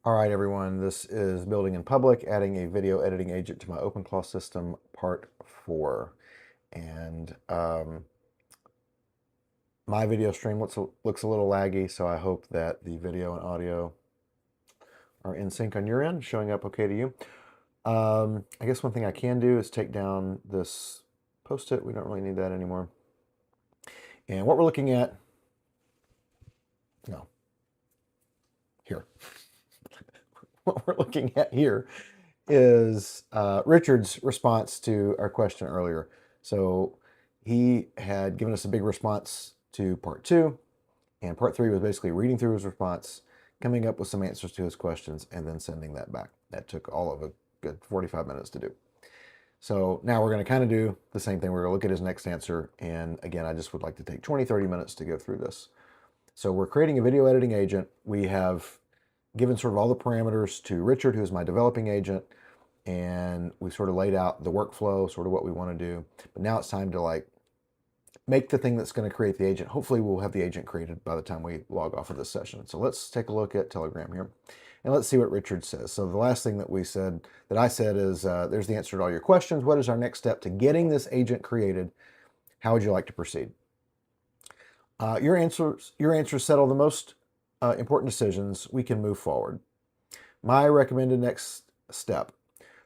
All right, everyone, this is Building in Public, adding a video editing agent to my OpenClaw system, part 4. And my video stream looks a little laggy, so I hope that the video and audio are in sync on your end, showing up okay to you. I guess one thing I can do is take down this post-it. We don't really need that anymore. And what we're looking at, no, here. What we're looking at here is Richard's response to our question earlier. So he had given us a big response to part 2, and part 3 was basically reading through his response, coming up with some answers to his questions, and then sending that back. That took all of a good 45 minutes to do. So now we're going to kind of do the same thing. We're going to look at his next answer, and again, I just would like to take 20-30 minutes to go through this. So we're creating a video editing agent. We have given sort of all the parameters to Richard, who is my developing agent, and we sort of laid out the workflow, sort of what we want to do. But now it's time to make the thing that's going to create the agent. Hopefully we'll have the agent created by the time we log off of this session. So let's take a look at Telegram here, and let's see what Richard says. So the last thing that I said is, there's the answer to all your questions. What is our next step to getting this agent created? How would you like to proceed? Your answers settle the most important decisions. We can move forward. My recommended next step: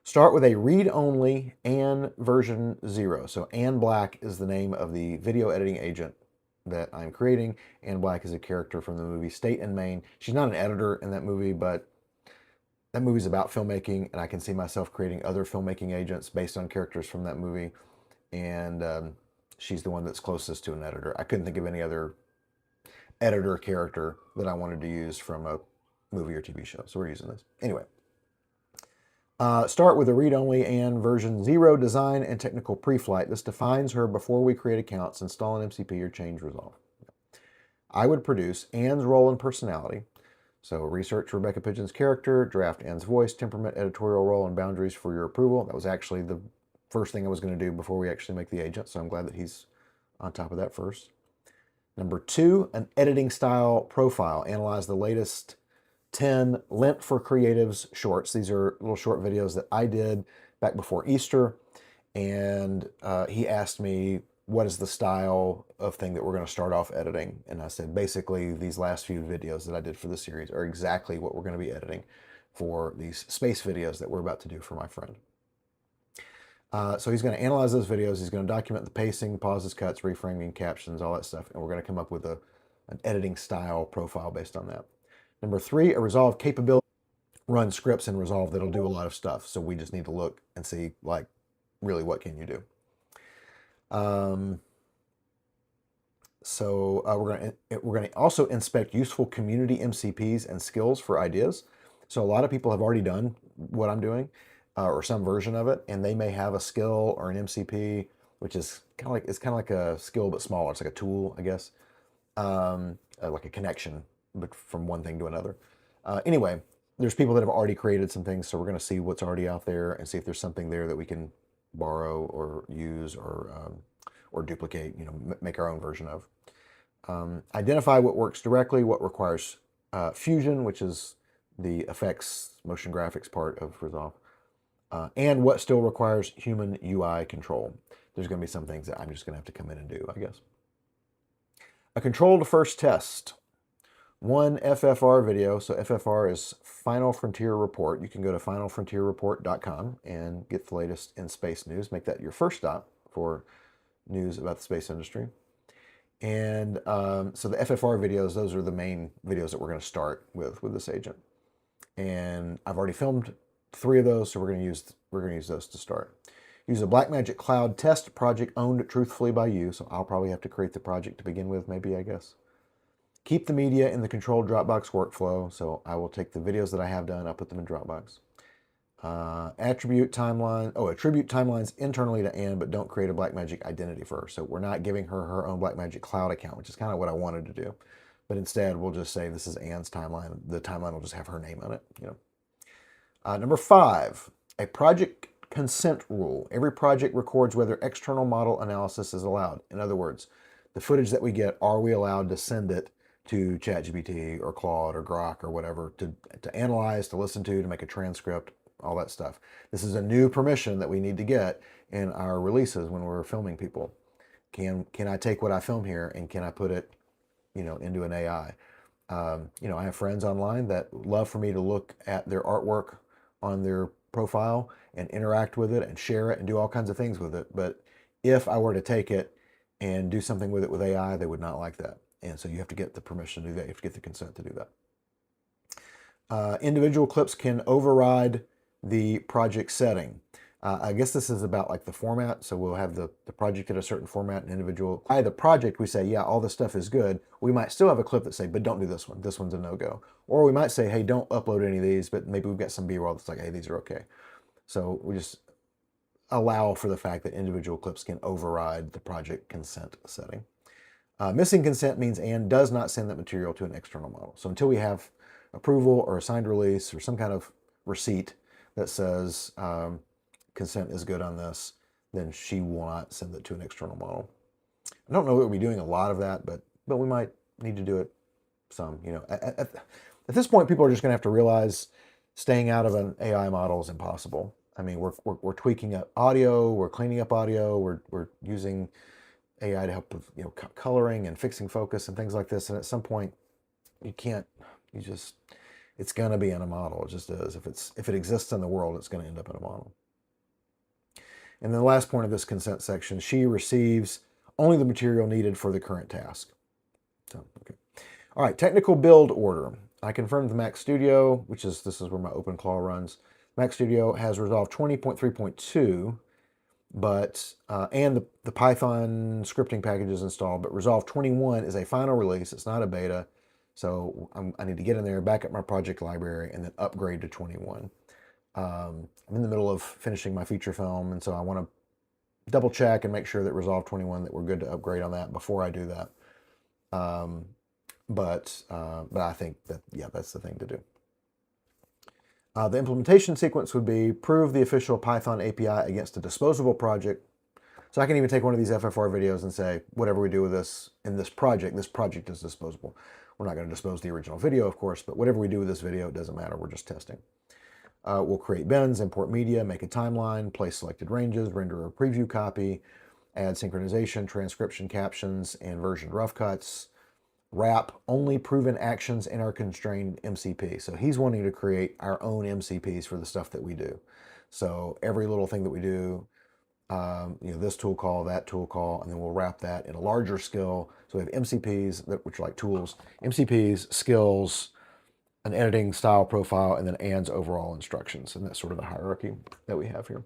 start with a read-only Anne version 0. So Anne Black is the name of the video editing agent that I'm creating. Anne Black is a character from the movie State and Maine. She's not an editor in that movie, but that movie's about filmmaking, and I can see myself creating other filmmaking agents based on characters from that movie. And she's the one that's closest to an editor. I couldn't think of any other editor character that I wanted to use from a movie or TV show, so we're using this. Anyway, start with a read-only Anne version 0 design and technical pre-flight. This defines her before we create accounts, install an MCP, or change resolve. I would produce Anne's role and personality. So research Rebecca Pidgeon's character, draft Anne's voice, temperament, editorial role, and boundaries for your approval. That was actually the first thing I was going to do before we actually make the agent, so I'm glad that he's on top of that first. Number 2, an editing style profile. Analyze the latest 10 Lent for Creatives shorts. These are little short videos that I did back before Easter, and he asked me, what is the style of thing that we're going to start off editing? And I said, basically, these last few videos that I did for the series are exactly what we're going to be editing for these space videos that we're about to do for my friend. So he's going to analyze those videos. He's going to document the pacing, pauses, cuts, reframing, captions, all that stuff. And we're going to come up with an editing style profile based on that. Number 3, a Resolve capability. Run scripts in Resolve that'll do a lot of stuff. So we just need to look and see, really, what can you do? We're going to also inspect useful community MCPs and skills for ideas. So a lot of people have already done what I'm doing, or some version of it, and they may have a skill or an MCP, which is kind of like a skill but smaller. It's like a tool, I guess, like a connection, but from one thing to another. Anyway, there's people that have already created some things, so we're going to see what's already out there and see if there's something there that we can borrow or use or duplicate, make our own version of. Identify what works directly, what requires fusion, which is the effects, motion graphics part of Resolve, and what still requires human UI control. There's going to be some things that I'm just going to have to come in and do, I guess. A controlled first test. 1 FFR video. So FFR is Final Frontier Report. You can go to finalfrontierreport.com and get the latest in space news. Make that your first stop for news about the space industry. And so the FFR videos, those are the main videos that we're going to start with this agent. And I've already filmed 3 of those, so we're going to use those to start. Use a Blackmagic Cloud test project owned truthfully by you. So I'll probably have to create the project to begin with, maybe, I guess. Keep the media in the controlled Dropbox workflow. So I will take the videos that I have done, I'll put them in Dropbox. Attribute timelines internally to Anne, but don't create a Blackmagic identity for her. So we're not giving her her own Blackmagic Cloud account, which is kind of what I wanted to do. But instead, we'll just say this is Anne's timeline. The timeline will just have her name on it. Number 5, a project consent rule. Every project records whether external model analysis is allowed. In other words, the footage that we get, are we allowed to send it to ChatGPT or Claude or Grok or whatever to analyze, to listen to make a transcript, all that stuff. This is a new permission that we need to get in our releases when we're filming people. Can I take what I film here and can I put it, into an AI? I have friends online that love for me to look at their artwork on their profile and interact with it and share it and do all kinds of things with it. But if I were to take it and do something with it with AI, they would not like that. And so you have to get the permission to do that. You have to get the consent to do that. Individual clips can override the project setting. I guess this is about like the format. So we'll have the project at a certain format and individual. By the project, we say, yeah, all this stuff is good. We might still have a clip that say, but don't do this one. This one's a no-go. Or we might say, hey, don't upload any of these, but maybe we've got some B-roll that's like, hey, these are okay. So we just allow for the fact that individual clips can override the project consent setting. Missing consent means Anne does not send that material to an external model. So until we have approval or a signed release or some kind of receipt that says consent is good on this, then she will not send it to an external model. I don't know that we'll be doing a lot of that, but we might need to do it some. At this point, people are just going to have to realize staying out of an AI model is impossible. I mean, we're tweaking up audio, we're cleaning up audio, we're using AI to help with coloring and fixing focus and things like this. And at some point, it's going to be in a model. It just is. If it exists in the world, it's going to end up in a model. And then the last point of this consent section, she receives only the material needed for the current task. So, okay. All right, technical build order. I confirmed the Mac Studio, this is where my OpenClaw runs. Mac Studio has resolved 20.3.2, but and the Python scripting package is installed, but Resolve 21 is a final release. It's not a beta. So I need to get in there, back up my project library, and then upgrade to 21. I'm in the middle of finishing my feature film, and so I want to double check and make sure that Resolve 21, that we're good to upgrade on that before I do that. But I think that, yeah, that's the thing to do. The implementation sequence would be prove the official Python API against a disposable project. So I can even take one of these FFR videos and say, whatever we do with this in this project is disposable. We're not going to dispose the original video, of course, but whatever we do with this video, it doesn't matter. We're just testing. We'll create bins, import media, make a timeline, place selected ranges, render a preview copy, add synchronization, transcription, captions, and versioned rough cuts. Wrap only proven actions in our constrained MCP. So he's wanting to create our own MCPs for the stuff that we do. So every little thing that we do, this tool call, that tool call, and then we'll wrap that in a larger skill. So we have MCPs, which are like tools, MCPs, skills, an editing style profile, and then Anne's overall instructions. And that's sort of the hierarchy that we have here.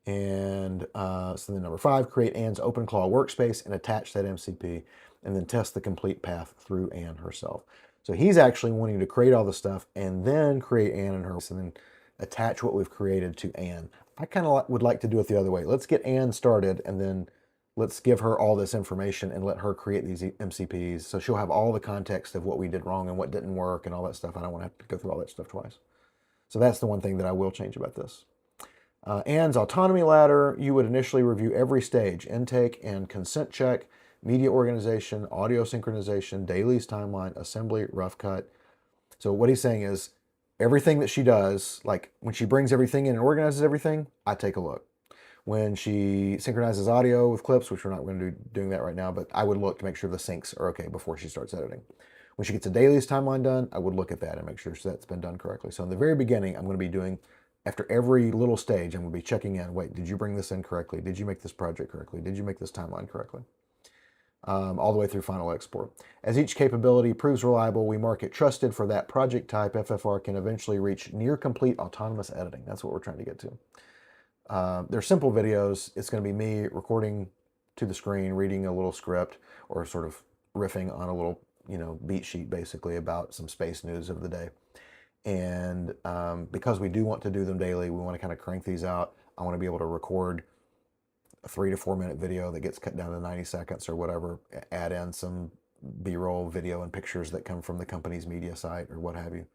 And so then number 5, create Anne's OpenClaw workspace and attach that MCP, and then test the complete path through Anne herself. So he's actually wanting to create all the stuff and then create Anne and her, and then attach what we've created to Anne. I kind of would like to do it the other way. Let's get Anne started, and then let's give her all this information and let her create these MCPs. So she'll have all the context of what we did wrong and what didn't work and all that stuff. I don't want to have to go through all that stuff twice. So that's the one thing that I will change about this. Anne's autonomy ladder, you would initially review every stage: intake and consent check, media organization, audio synchronization, dailies timeline, assembly, rough cut. So what he's saying is everything that she does, like when she brings everything in and organizes everything, I take a look. When she synchronizes audio with clips, which we're not going to be doing that right now, but I would look to make sure the syncs are okay before she starts editing. When she gets a dailies timeline done, I would look at that and make sure that's been done correctly. So in the very beginning, I'm going to be doing, after every little stage, I'm going to be checking in. Wait, did you bring this in correctly? Did you make this project correctly? Did you make this timeline correctly? All the way through final export. As each capability proves reliable, we mark it trusted for that project type. FFR can eventually reach near complete autonomous editing. That's what we're trying to get to. They're simple videos. It's going to be me recording to the screen, reading a little script, or sort of riffing on a little, beat sheet basically about some space news of the day. And because we do want to do them daily, we want to kind of crank these out. I want to be able to record a 3 to 4 minute video that gets cut down to 90 seconds or whatever, add in some B-roll video and pictures that come from the company's media site or what have you.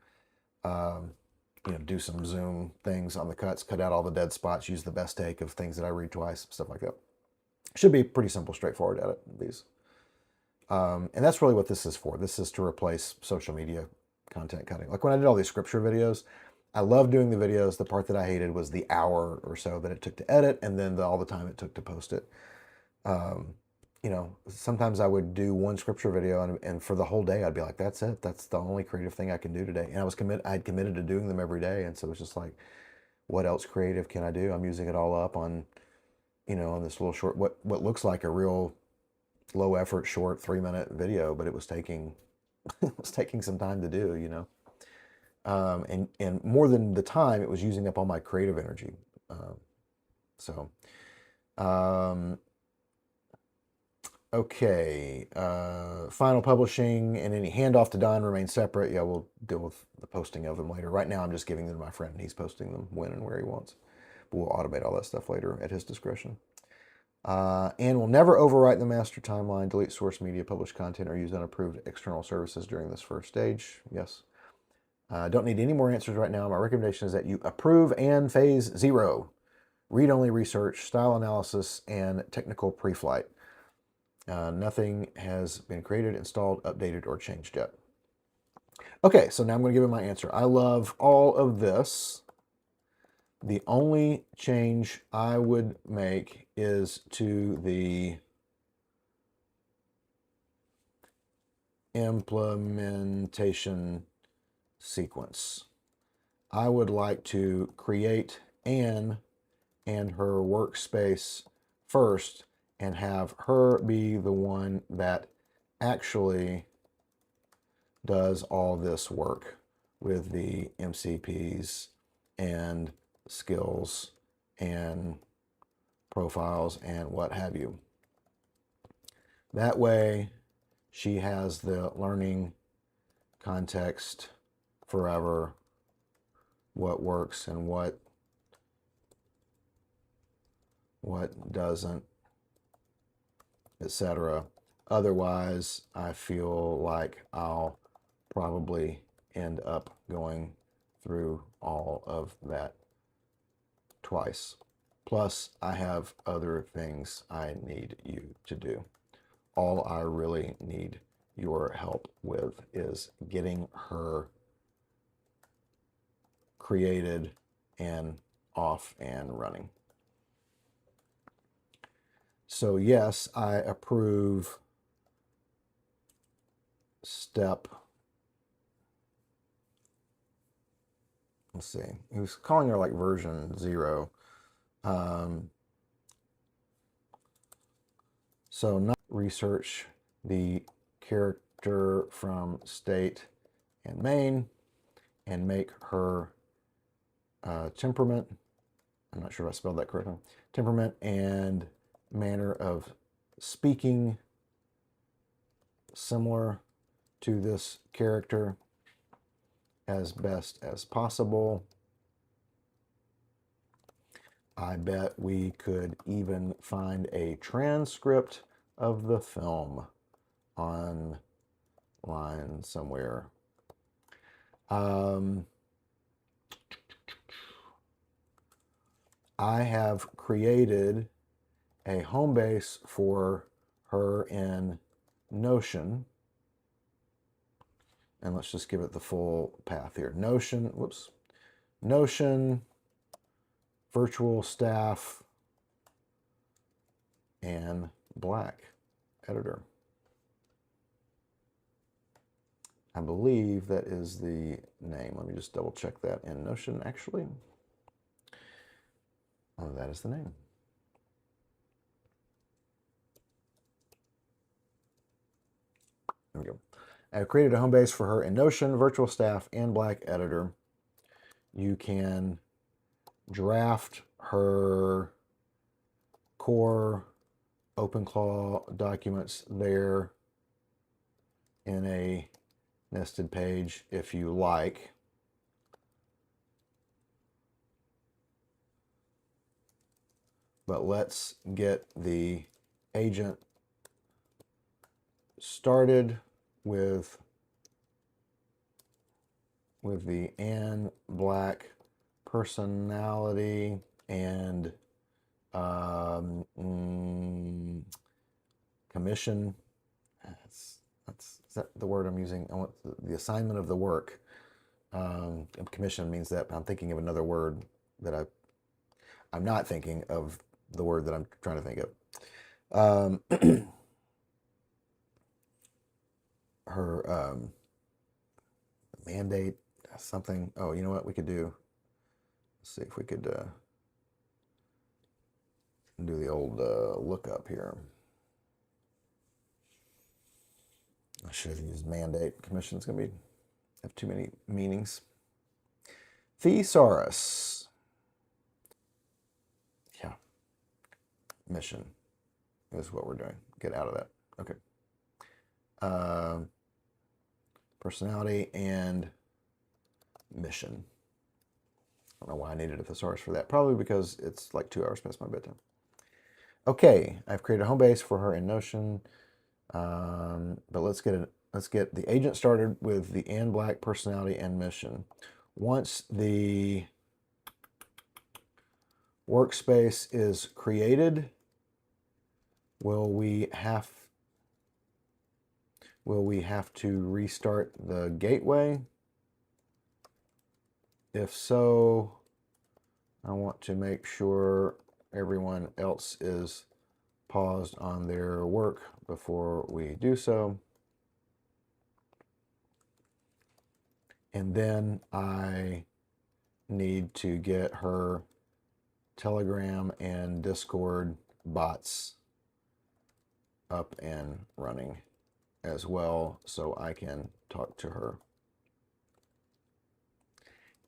Do some zoom things on the cuts, cut out all the dead spots, use the best take of things that I read twice, stuff like that. Should be pretty simple, straightforward edit these. And that's really what this is for. This is to replace social media content cutting. Like when I did all these scripture videos, I loved doing the videos. The part that I hated was the hour or so that it took to edit, and then all the time it took to post it. Um, you know, sometimes I would do one scripture video, and for the whole day I'd be like, "That's it. That's the only creative thing I can do today." And I'd committed to doing them every day, and so it's just like, what else creative can I do? I'm using it all up on, on this little short, what looks like a real low effort, short 3-minute video, but it was taking it was taking some time to do. And more than the time, it was using up all my creative energy. So, um, okay. Final publishing and any handoff to Don remain separate. Yeah, we'll deal with the posting of them later. Right now, I'm just giving them to my friend. He's posting them when and where he wants. But we'll automate all that stuff later at his discretion. And will never overwrite the master timeline, delete source media, publish content, or use unapproved external services during this first stage. Yes. Don't need any more answers right now. My recommendation is that you approve and phase 0. Read-only research, style analysis, and technical pre-flight. Nothing has been created, installed, updated, or changed yet. Okay, so now I'm going to give it my answer. I love all of this. The only change I would make is to the implementation sequence. I would like to create Anne and her workspace first and have her be the one that actually does all this work with the MCPs and skills and profiles and what have you. That way, she has the learning context forever, what works and what doesn't, etc. Otherwise, I feel like I'll probably end up going through all of that twice. Plus, I have other things I need you to do. All I really need your help with is getting her created and off and running. So yes, I approve step. Let's see. He was calling her like version 0. So not research the character from state and main and make her temperament. I'm not sure if I spelled that correctly. Temperament and manner of speaking similar to this character as best as possible. I bet we could even find a transcript of the film online somewhere. I have created a home base for her in Notion. And let's just give it the full path here. Notion, virtual staff, and black editor. I believe that is the name. Let me just double check that in Notion, actually. Oh, that is the name. There we go. I've created a home base for her in Notion, virtual staff, and black editor. You can draft her core OpenClaw documents there in a nested page if you like. But let's get the agent started with the Anne Black personality and commission. Let's Is that the word I'm using? I want the assignment of the work. Commission means that, but I'm thinking of another word that I'm not thinking of the word that I'm trying to think of. Her mandate, something. Oh, you know what we could do? Let's see if we could do the old lookup here. I should have used mandate. Commission's going to have too many meanings. Thesaurus. Yeah. Mission is what we're doing. Get out of that. Okay. Personality and mission. I don't know why I needed a thesaurus for that. Probably because it's like 2 hours past my bedtime. Okay, I've created a home base for her in Notion. But let's get the agent started with the Ann Black personality and mission. Once the workspace is created, will we have to restart the gateway? If so, I want to make sure everyone else is paused on their work before we do so. And then I need to get her Telegram and Discord bots up and running as well so I can talk to her.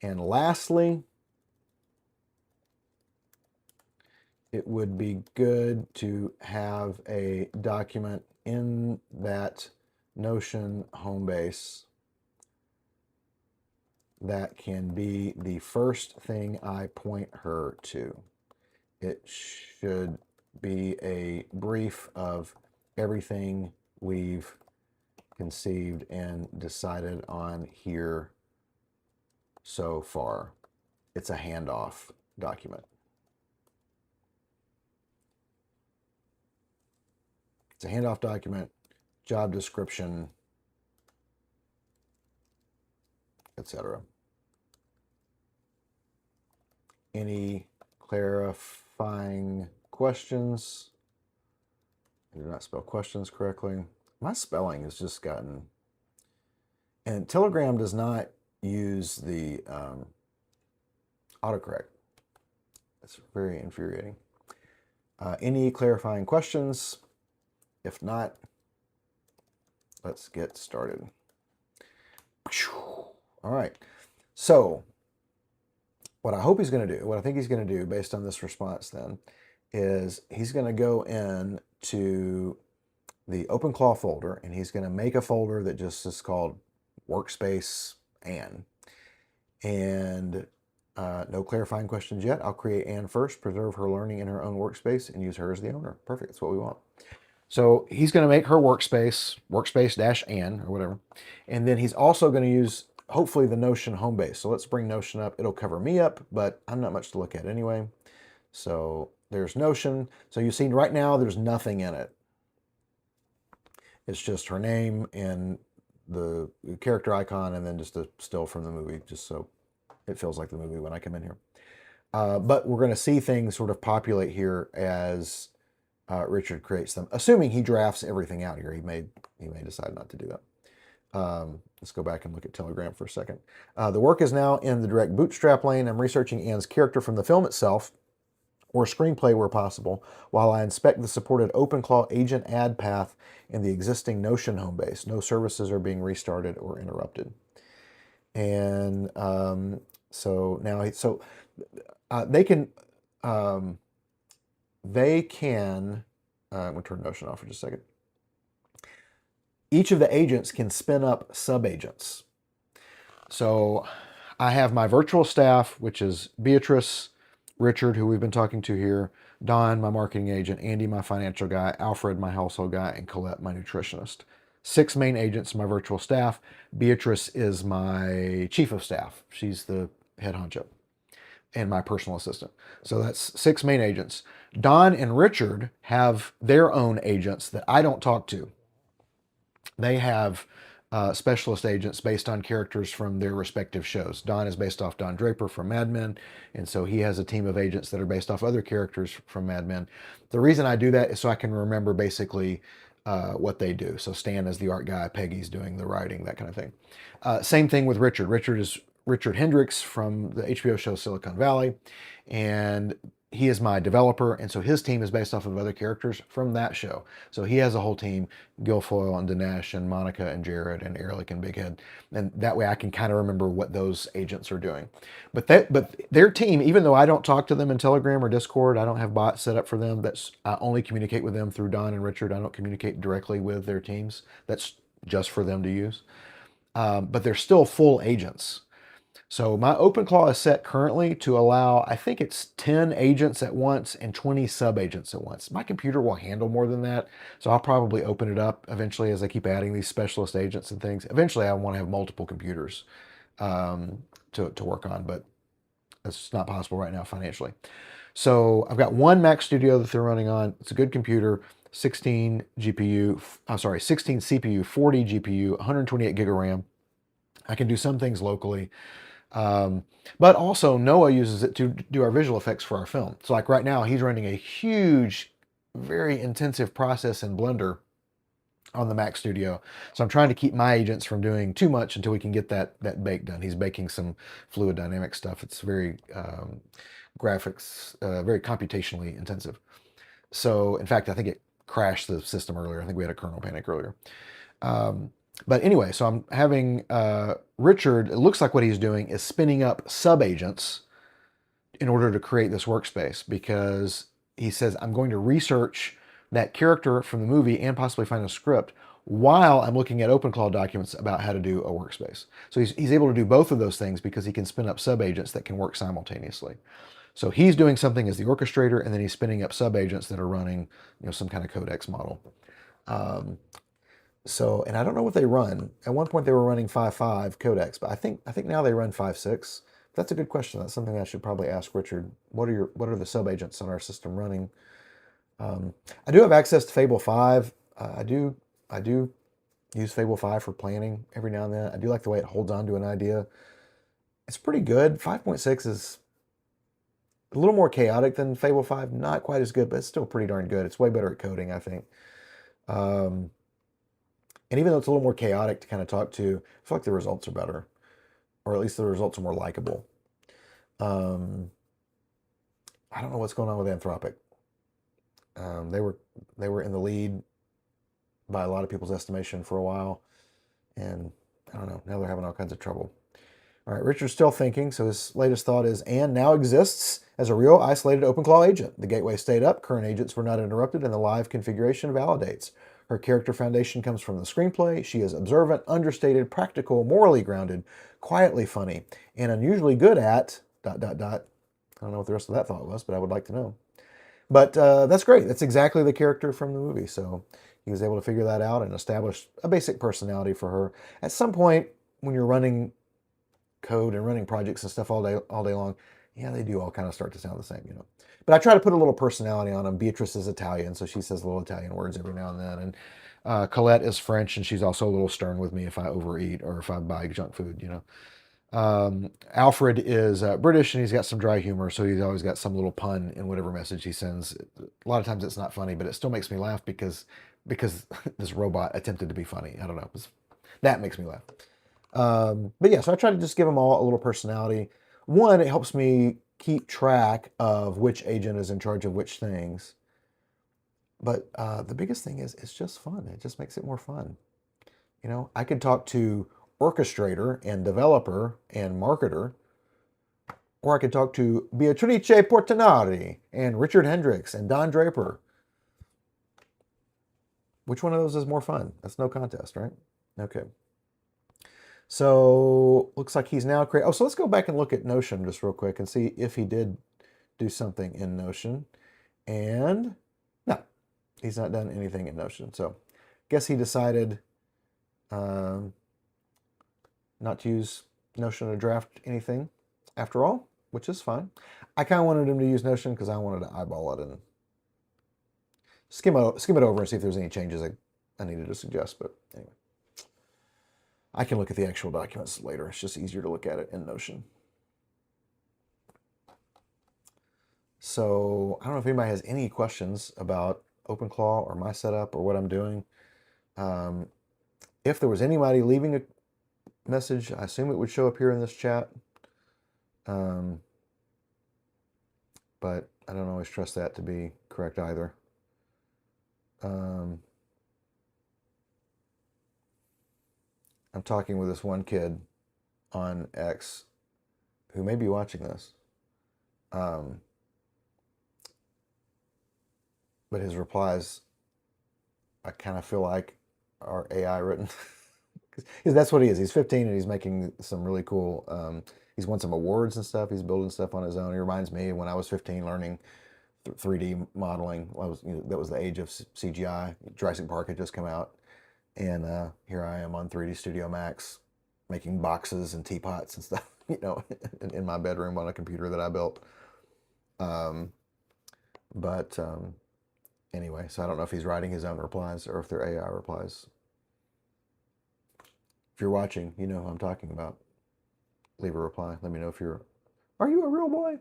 And lastly, it would be good to have a document in that Notion home base that can be the first thing I point her to. It should be a brief of everything we've conceived and decided on here so far. It's a handoff document. It's a handoff document, job description, etc. Any clarifying questions? I did not spell questions correctly. My spelling has just gotten... And Telegram does not use the autocorrect. It's very infuriating. Any clarifying questions? If not, let's get started. All right. So what I hope he's going to do, what I think he's going to do based on this response then, is he's going to go in to the OpenClaw folder and he's going to make a folder that just is called Workspace Ann. And no clarifying questions yet. I'll create Ann first, preserve her learning in her own workspace, and use her as the owner. Perfect. That's what we want. So he's going to make her workspace-Ann or whatever. And then he's also going to use, hopefully, the Notion home base. So let's bring Notion up. It'll cover me up, but I'm not much to look at anyway. So there's Notion. So you see right now there's nothing in it. It's just her name and the character icon and then just a still from the movie, just so it feels like the movie when I come in here. But we're going to see things sort of populate here as Richard creates them, assuming he drafts everything out here. He may decide not to do that. Let's go back and look at Telegram for a second. The work is now in the direct bootstrap lane. I'm researching Ann's character from the film itself or screenplay where possible, while I inspect the supported OpenClaw agent add path in the existing Notion home base. No services are being restarted or interrupted. And so now, they can, I'm going to turn Notion off for just a second. Each of the agents can spin up sub-agents. So I have my virtual staff, which is Beatrice, Richard, who we've been talking to here, Don, my marketing agent, Andy, my financial guy, Alfred, my household guy, and Colette, my nutritionist. 6 main agents in my virtual staff. Beatrice is my chief of staff. She's the head honcho and my personal assistant. So that's 6 main agents. Don and Richard have their own agents that I don't talk to. They have specialist agents based on characters from their respective shows. Don is based off Don Draper from Mad Men, and so he has a team of agents that are based off other characters from Mad Men. The reason I do that is so I can remember basically what they do. So Stan is the art guy, Peggy's doing the writing, that kind of thing. Same thing with Richard. Richard is Richard Hendricks from the HBO show Silicon Valley, and he is my developer, and so his team is based off of other characters from that show. So he has a whole team, Guilfoyle and Dinesh and Monica and Jared and Ehrlich and Big Head, and that way I can kind of remember what those agents are doing. But their team, even though I don't talk to them in Telegram or Discord, I don't have bots set up for them. I only communicate with them through Don and Richard. I don't communicate directly with their teams. That's just for them to use. But they're still full agents. So my OpenClaw is set currently to allow, I think it's 10 agents at once and 20 sub-agents at once. My computer will handle more than that, so I'll probably open it up eventually as I keep adding these specialist agents and things. Eventually I want to have multiple computers to work on, but that's not possible right now financially. So I've got one Mac Studio that they're running on. It's a good computer, 16 CPU, 40 GPU, 128 gig of RAM. I can do some things locally. But also Noah uses it to do our visual effects for our film. So like right now, he's running a huge, very intensive process in Blender on the Mac Studio. So I'm trying to keep my agents from doing too much until we can get that bake done. He's baking some fluid dynamic stuff. It's very graphics, very computationally intensive. So in fact, I think it crashed the system earlier. I think we had a kernel panic earlier. But anyway, so I'm having Richard, it looks like what he's doing is spinning up sub-agents in order to create this workspace, because he says, I'm going to research that character from the movie and possibly find a script while I'm looking at OpenClaw documents about how to do a workspace. So he's able to do both of those things because he can spin up sub-agents that can work simultaneously. So he's doing something as the orchestrator, and then he's spinning up sub-agents that are running, some kind of codex model. And I don't know what they run. At one point they were running 5.5 codecs, but I think now they run 5.6. That's a good question. That's something I should probably ask Richard. What are the sub agents on our system running? I do have access to Fable 5. I do use Fable 5 for planning every now and then. I do like the way it holds on to an idea. It's pretty good. 5.6 is a little more chaotic than Fable 5. Not quite as good, but it's still pretty darn good. It's way better at coding, I think. And even though it's a little more chaotic to kind of talk to, I feel like the results are better, or at least the results are more likable. I don't know what's going on with Anthropic. They were in the lead by a lot of people's estimation for a while, and I don't know, now they're having all kinds of trouble. All right, Richard's still thinking, so his latest thought is, Anne now exists as a real isolated OpenClaw agent. The gateway stayed up, current agents were not interrupted, and the live configuration validates. Her character foundation comes from the screenplay. She is observant, understated, practical, morally grounded, quietly funny, and unusually good at ... I don't know what the rest of that thought was, but I would like to know. But that's great. That's exactly the character from the movie. So he was able to figure that out and establish a basic personality for her. At some point, when you're running code and running projects and stuff all day long, yeah, they do all kind of start to sound the same, But I try to put a little personality on them. Beatrice is Italian, so she says little Italian words every now and then. And Colette is French, and she's also a little stern with me if I overeat or if I buy junk food, Alfred is British, and he's got some dry humor, so he's always got some little pun in whatever message he sends. A lot of times it's not funny, but it still makes me laugh because this robot attempted to be funny. I don't know. That makes me laugh. But yeah, so I try to just give them all a little personality. One, it helps me keep track of which agent is in charge of which things. But the biggest thing is it's just fun. It just makes it more fun. I could talk to orchestrator and developer and marketer, or I could talk to Beatrice Portinari and Richard Hendricks and Don Draper. Which one of those is more fun? That's no contest, right? Okay. So looks like he's now created. Oh, so let's go back and look at Notion just real quick and see if he did do something in Notion. And no, he's not done anything in Notion. So guess he decided not to use Notion to draft anything after all, which is fine. I kind of wanted him to use Notion because I wanted to eyeball it and skim it over and see if there's any changes I needed to suggest. But anyway. I can look at the actual documents later. It's just easier to look at it in Notion. So I don't know if anybody has any questions about OpenClaw or my setup or what I'm doing. If there was anybody leaving a message, I assume it would show up here in this chat. But I don't always trust that to be correct either. I'm talking with this one kid on X who may be watching this. But his replies, I kind of feel like are AI written. Because that's what he is. He's 15 and he's making some really cool, he's won some awards and stuff. He's building stuff on his own. He reminds me when I was 15 learning 3D modeling. That was the age of CGI. Jurassic Park had just come out. And here I am on 3D Studio Max making boxes and teapots and stuff, in my bedroom on a computer that I built. Anyway, so I don't know if he's writing his own replies or if they're AI replies. If you're watching, you know who I'm talking about. Leave a reply. Let me know if are you a real boy?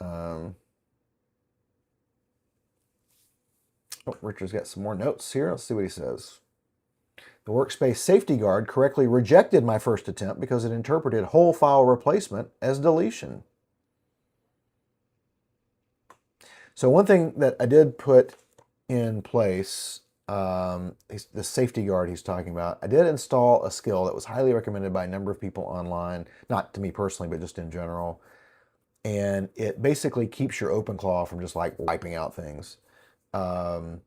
Oh, Richard's got some more notes here. Let's see what he says. The workspace safety guard correctly rejected my first attempt because it interpreted whole file replacement as deletion. So one thing that I did put in place, the safety guard he's talking about, I did install a skill that was highly recommended by a number of people online, not to me personally, but just in general. And it basically keeps your OpenClaw from just like wiping out things. And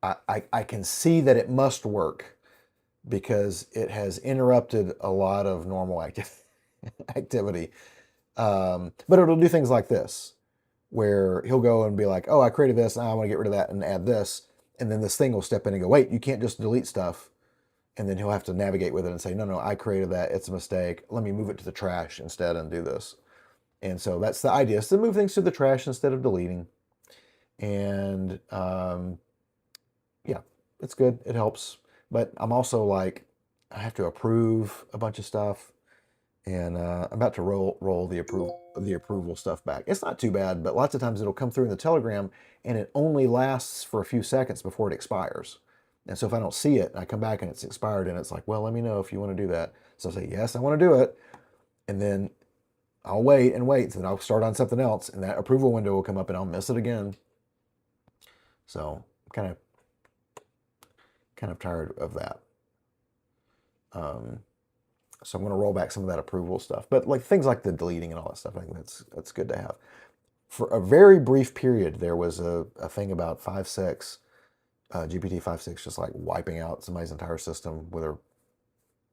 I can see that it must work because it has interrupted a lot of normal activity. But it'll do things like this, where he'll go and be like, oh, I created this, I want to get rid of that and add this. And then this thing will step in and go, wait, you can't just delete stuff. And then he'll have to navigate with it and say, no, I created that. It's a mistake. Let me move it to the trash instead and do this. And so that's the idea, is to move things to the trash instead of deleting. And yeah, it's good. It helps. But I'm also like, I have to approve a bunch of stuff. And I'm about to roll the approval stuff back. It's not too bad, but lots of times it'll come through in the Telegram and it only lasts for a few seconds before it expires. And so if I don't see it and I come back and it's expired and it's like, well, let me know if you want to do that. So I'll say, yes, I want to do it. And then I'll wait and wait. And then I'll start on something else and that approval window will come up and I'll miss it again. So I'm kind of tired of that. So I'm going to roll back some of that approval stuff. But like things like the deleting and all that stuff, I think that's good to have. For a very brief period, there was a thing about 5.6, GPT 5.6, just like wiping out somebody's entire system with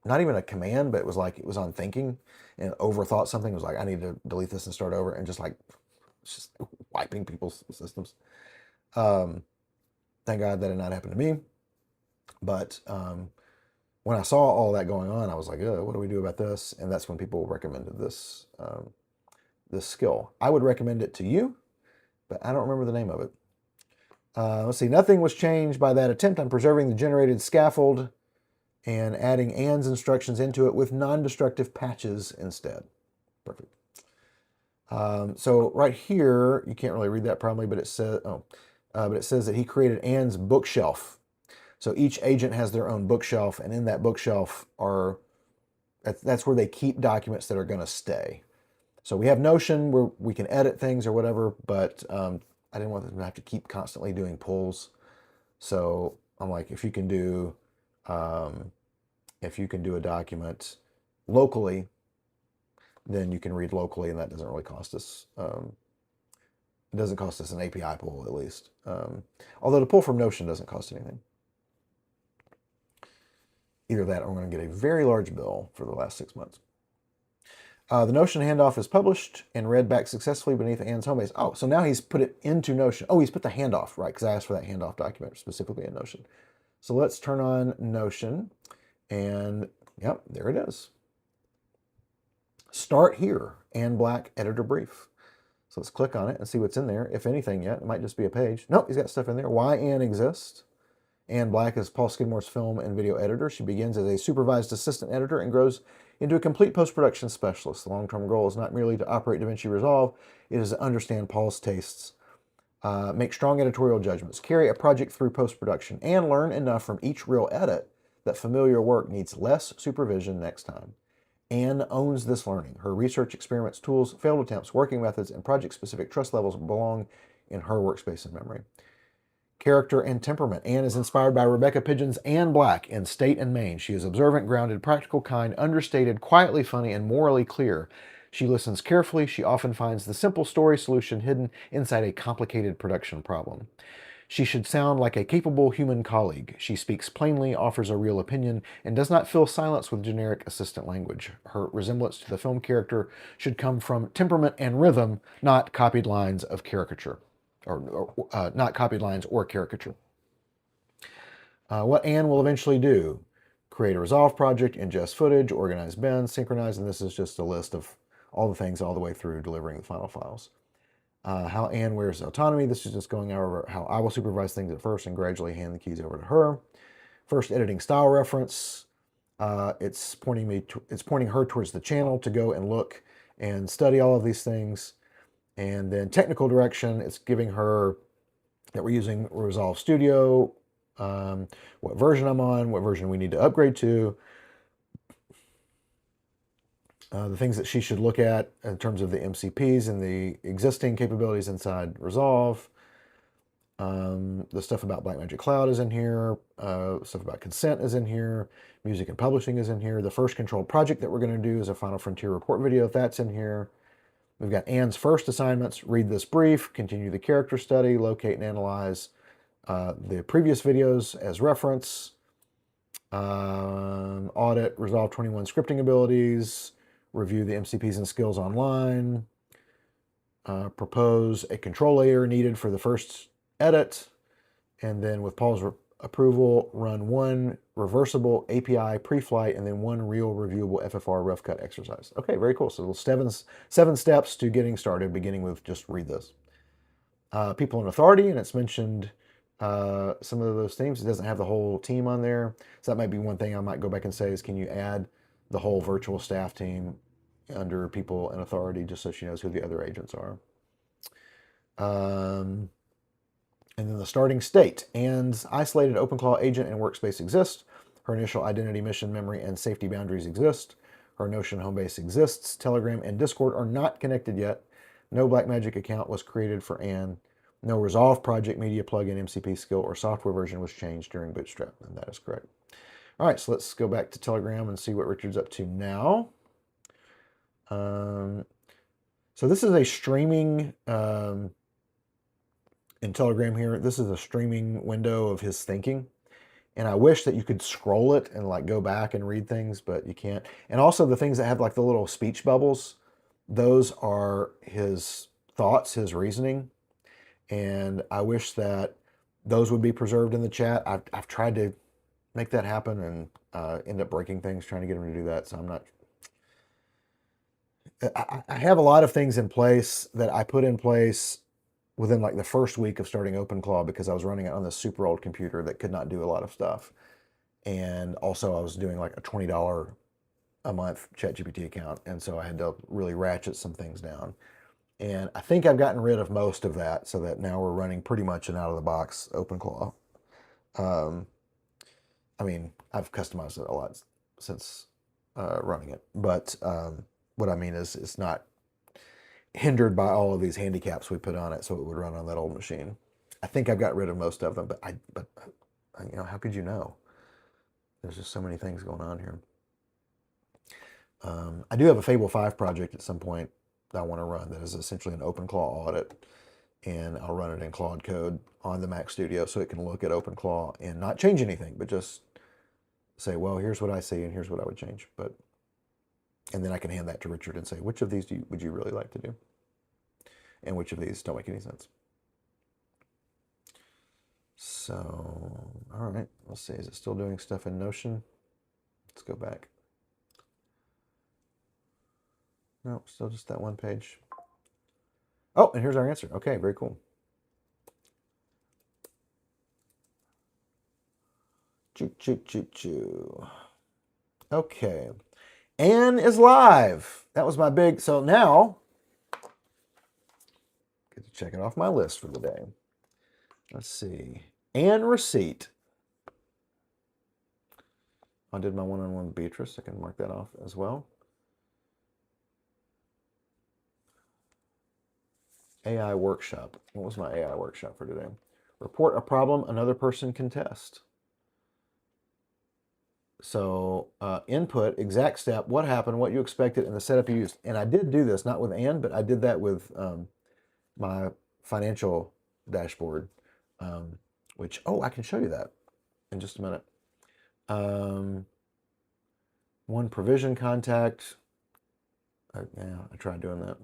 not even a command, but it was like it was on thinking and overthought something. It was like, I need to delete this and start over, and just wiping people's systems. Thank God that did not happen to me. But when I saw all that going on, I was like, what do we do about this? And that's when people recommended this skill. I would recommend it to you, but I don't remember the name of it. Let's see. Nothing was changed by that attempt. I'm preserving the generated scaffold and adding Ann's instructions into it with non-destructive patches instead. Perfect. So right here, you can't really read that probably, but it says, but it says that he created Ann's bookshelf. So each agent has their own bookshelf, and in that bookshelf that's where they keep documents that are going to stay. So we have Notion where we can edit things or whatever, but I didn't want them to have to keep constantly doing pulls. So I'm like, if you can do a document locally, then you can read locally, and that doesn't really cost us. It doesn't cost us an API pull, at least. Although the pull from Notion doesn't cost anything. Either that or I'm going to get a very large bill for the last 6 months. The Notion handoff is published and read back successfully beneath Ann's home base. Oh, so now he's put it into Notion. Oh, he's put the handoff, right, because I asked for that handoff document specifically in Notion. So let's turn on Notion, and yep, there it is. Start here, Ann Black editor brief. So let's click on it and see what's in there, if anything yet. It might just be a page. Nope, he's got stuff in there. Why Ann exists. Anne Black is Paul Skidmore's film and video editor. She begins as a supervised assistant editor and grows into a complete post-production specialist. The long-term goal is not merely to operate DaVinci Resolve, it is to understand Paul's tastes, make strong editorial judgments, carry a project through post-production, and learn enough from each real edit that familiar work needs less supervision next time. Anne owns this learning. Her research, experiments, tools, failed attempts, working methods, and project-specific trust levels belong in her workspace and memory. Character and temperament. Anne is inspired by Rebecca Pidgeon's Anne Black in State and Maine. She is observant, grounded, practical, kind, understated, quietly funny, and morally clear. She listens carefully. She often finds the simple story solution hidden inside a complicated production problem. She should sound like a capable human colleague. She speaks plainly, offers a real opinion, and does not fill silence with generic assistant language. Her resemblance to the film character should come from temperament and rhythm, not copied lines of caricature, or not copied lines or caricature. What Anne will eventually do: create a Resolve project, ingest footage, organize bins, synchronize, and this is just a list of all the things all the way through delivering the final files. How Anne wears autonomy. This is just going over how I will supervise things at first and gradually hand the keys over to her. First editing style reference. It's pointing her towards the channel to go and look and study all of these things. And then technical direction. It's giving her that we're using Resolve Studio, what version I'm on, what version we need to upgrade to. The things that she should look at in terms of the MCPs and the existing capabilities inside Resolve. The stuff about Blackmagic Cloud is in here. Stuff about consent is in here. Music and publishing is in here. The first controlled project that we're going to do is a Final Frontier report video. That's in here. We've got Anne's first assignments: read this brief, continue the character study, locate and analyze the previous videos as reference, audit Resolve 21 scripting abilities, review the MCPs and skills online, propose a control layer needed for the first edit, and then with Paul's approval, run one reversible API pre-flight and then one real reviewable FFR rough cut exercise. Okay, very cool. So seven steps to getting started, beginning with just read this. People in authority, and it's mentioned some of those themes. It doesn't have the whole team on there. So that might be one thing I might go back and say is, can you add the whole virtual staff team under people in authority just so she knows who the other agents are. And then the starting state. Anne's isolated OpenClaw agent and workspace exist. Her initial identity, mission, memory, and safety boundaries exist. Her Notion home base exists. Telegram and Discord are not connected yet. No Blackmagic account was created for Anne. No Resolve project, media plugin, MCP skill, or software version was changed during Bootstrap, and that is correct. All right, so let's go back to Telegram and see what Richard's up to now. So this is a streaming, in Telegram here, this is a streaming window of his thinking. And I wish that you could scroll it and like go back and read things, but you can't. And also the things that have like the little speech bubbles, those are his thoughts, his reasoning. And I wish that those would be preserved in the chat. I've tried to make that happen and end up breaking things trying to get him to do that. So I'm not, I have a lot of things in place that I put in place within like the first week of starting OpenClaw because I was running it on this super old computer that could not do a lot of stuff. And also I was doing like a $20 a month ChatGPT account. And so I had to really ratchet some things down. And I think I've gotten rid of most of that so that now we're running pretty much an out-of-the-box OpenClaw. I mean, I've customized it a lot since running it. But what I mean is it's not hindered by all of these handicaps we put on it so it would run on that old machine. I think I've got rid of most of them, but you know, how could you know? There's just so many things going on here. I do have a Fable 5 project at some point that I want to run that is essentially an OpenClaw audit, and I'll run it in Claude code on the Mac Studio so it can look at OpenClaw and not change anything, but just say, well, here's what I see and here's what I would change. And then I can hand that to Richard and say, which of these would you really like to do? And which of these don't make any sense? So, all right, let's see. Is it still doing stuff in Notion? Let's go back. No, still just that one page. Oh, and here's our answer. Okay, very cool. Choo, choo, choo, choo. Okay. Anne is live. That was my big, so now, get to check it off my list for the day. Let's see. Anne receipt. I did my one-on-one with Beatrice. I can mark that off as well. AI workshop. What was my AI workshop for today? Report a problem another person can test. So input, exact step, what happened, what you expected, and the setup you used. And I did do this, not with Anne, but I did that with my financial dashboard, which, oh, I can show you that in just a minute. One provision contact. Yeah, I tried doing that.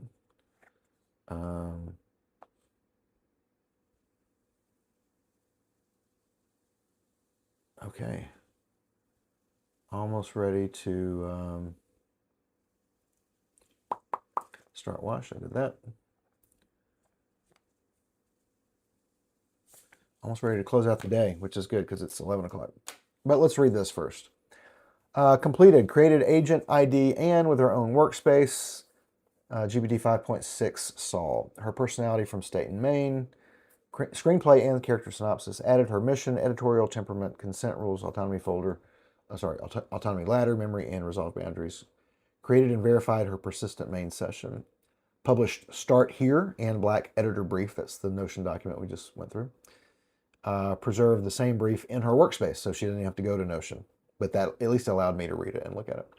Okay. Almost ready to start wash. I did that. Almost ready to close out the day, which is good because it's 11 o'clock. But let's read this first. Completed, created agent ID and with her own workspace. GPT 5.6 Sol. Her personality from state in Maine. Screenplay and character synopsis. Added her mission, editorial temperament, consent rules, autonomy folder. Autonomy ladder, memory, and resolve boundaries. Created and verified her persistent main session. Published Start Here and Black editor brief. That's the Notion document we just went through. Preserved the same brief in her workspace, so she didn't have to go to Notion. But that at least allowed me to read it and look at it.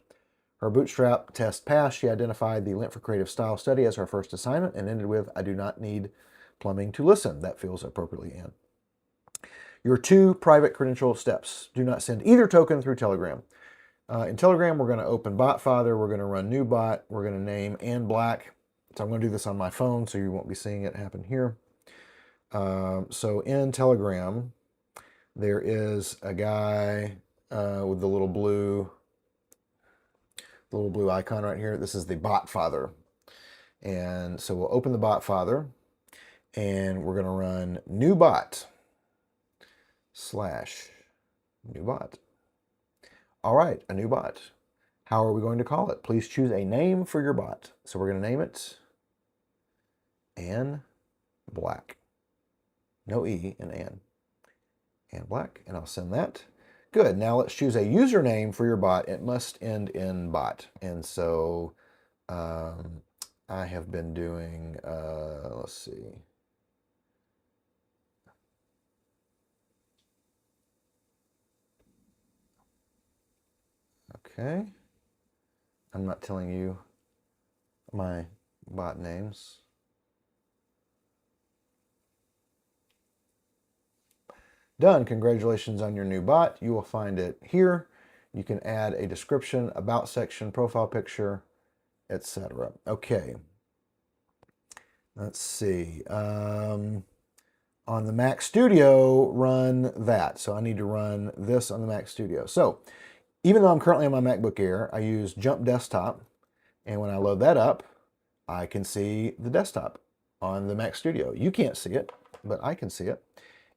Her bootstrap test passed. She identified the Lint for Creative Style study as her first assignment and ended with, I do not need plumbing to listen. That feels appropriately in. Your 2 private credential steps. Do not send either token through Telegram. In Telegram, we're going to open BotFather. We're going to run new bot. We're going to name Anne Black. So I'm going to do this on my phone, so you won't be seeing it happen here. So in Telegram, there is a guy with the little blue icon right here. This is the BotFather. And so we'll open the BotFather, and we're going to run new bot / new bot. All right, a new bot. How are we going to call it? Please choose a name for your bot. So we're going to name it Anne Black. No E in Anne. Anne Black, and I'll send that. Good, now let's choose a username for your bot. It must end in bot. And so I have been doing, let's see. Okay. I'm not telling you my bot names. Done. Congratulations on your new bot. You will find it here. You can add a description, about section, profile picture, etc. Okay. Let's see. On the Mac Studio, run that. So I need to run this on the Mac Studio. So even though I'm currently on my MacBook Air, I use Jump Desktop. And when I load that up, I can see the desktop on the Mac Studio. You can't see it, but I can see it.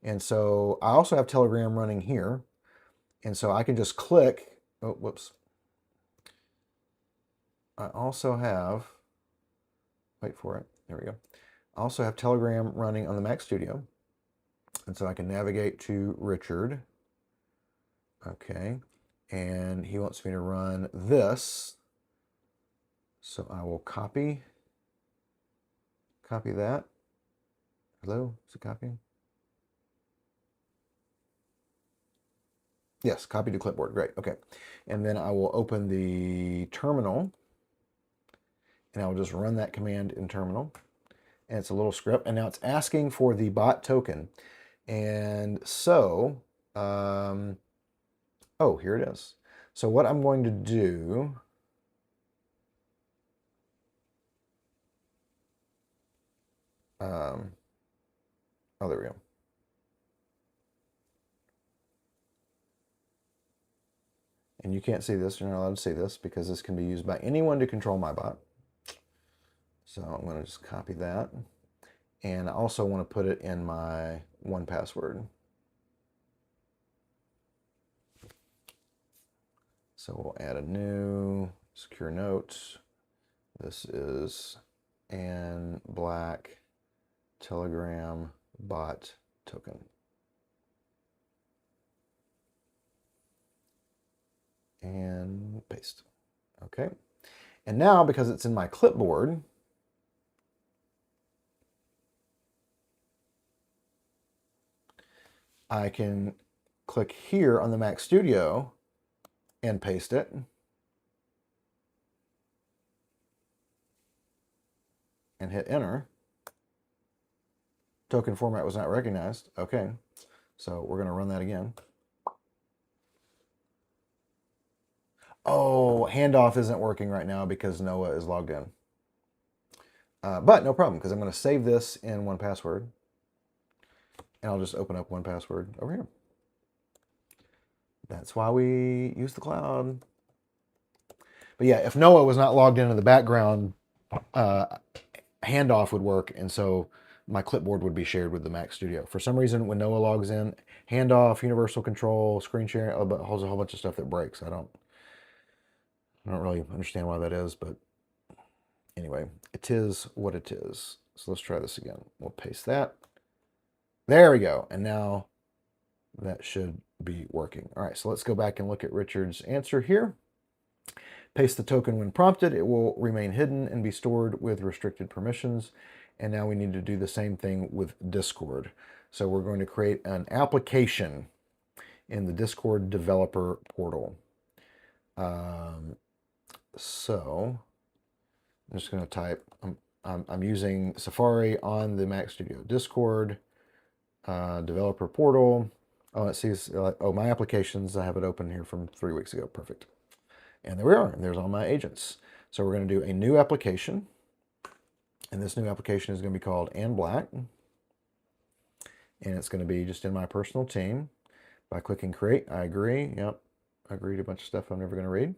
And so I also have Telegram running here. And so I can just click, oh, whoops. I also have, wait for it, there we go. I also have Telegram running on the Mac Studio. And so I can navigate to Richard. Okay. And he wants me to run this. So I will copy that. Hello, is it copying? Yes, copy to clipboard, great, okay. And then I will open the terminal and I will just run that command in terminal. And it's a little script, and now it's asking for the bot token. And so, oh, here it is. So what I'm going to do, oh, there we go. And you can't see this, you're not allowed to see this because this can be used by anyone to control my bot. So I'm going to just copy that. And I also want to put it in my 1Password. So we'll add a new secure note. This is an black Telegram bot token. And paste. Okay. And now, because it's in my clipboard, I can click here on the Mac Studio and paste it. And hit enter. Token format was not recognized. Okay. So we're going to run that again. Oh, handoff isn't working right now because Noah is logged in. But no problem, because I'm going to save this in 1Password. And I'll just open up 1Password over here. That's why we use the cloud. But yeah, if Noah was not logged into the background, handoff would work, and so my clipboard would be shared with the Mac Studio. For some reason, when Noah logs in, handoff, universal control, screen sharing, a whole bunch of stuff that breaks. I don't really understand why that is, but anyway, it is what it is. So let's try this again. We'll paste that. There we go. And now that should be working. All right, so let's go back and look at Richard's answer here. Paste the token when prompted. It will remain hidden and be stored with restricted permissions. And now we need to do the same thing with Discord. So we're going to create an application in the Discord developer portal. So I'm just going to type, I'm using Safari on the Mac Studio. Discord, developer portal. Oh, it sees, oh, my applications, I have it open here from 3 weeks ago. Perfect. And there we are. And there's all my agents. So we're going to do a new application. And this new application is going to be called And Black. And it's going to be just in my personal team. By clicking create, I agree. Yep, I agreed to a bunch of stuff I'm never going to read.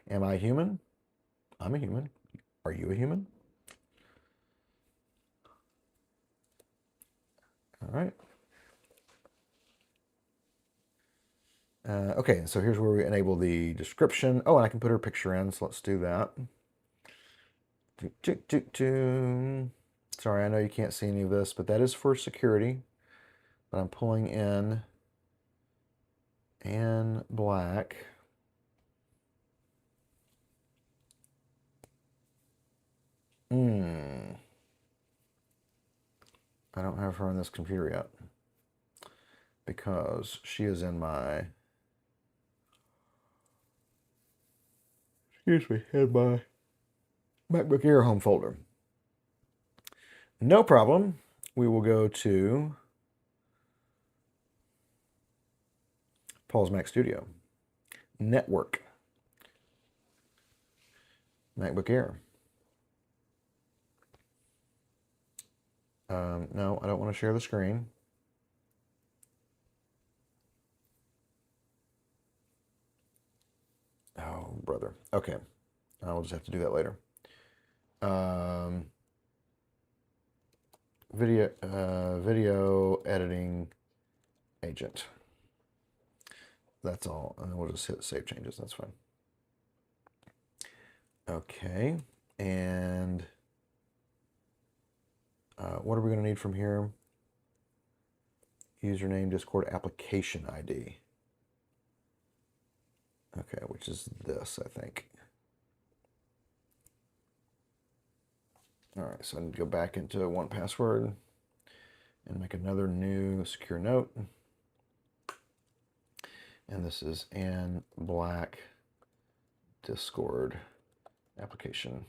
Am I human? I'm a human. Are you a human? All right. Okay, so here's where we enable the description. Oh, and I can put her picture in, so let's do that. Sorry, I know you can't see any of this, but that is for security. But I'm pulling in And Black. I don't have her on this computer yet because she is in my, in my MacBook Air home folder. No problem. We will go to Paul's Mac Studio. Network. MacBook Air. No, I don't want to share the screen. Oh, brother. Okay. I'll just have to do that later. Video editing agent. That's all. And then we'll just hit save changes. That's fine. Okay. And what are we going to need from here? Username, Discord, application ID. Okay, which is this, I think. All right, so I need to go back into 1Password and make another new secure note. And this is An Black Discord application.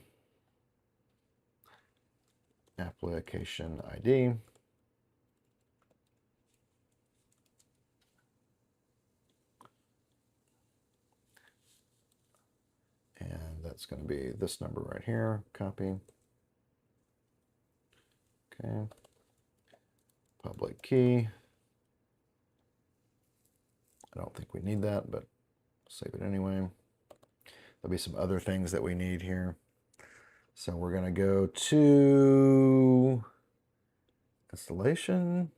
Application ID. And that's going to be this number right here. Copy. Okay. Public key. I don't think we need that, but save it anyway. There'll be some other things that we need here. So we're going to go to installation.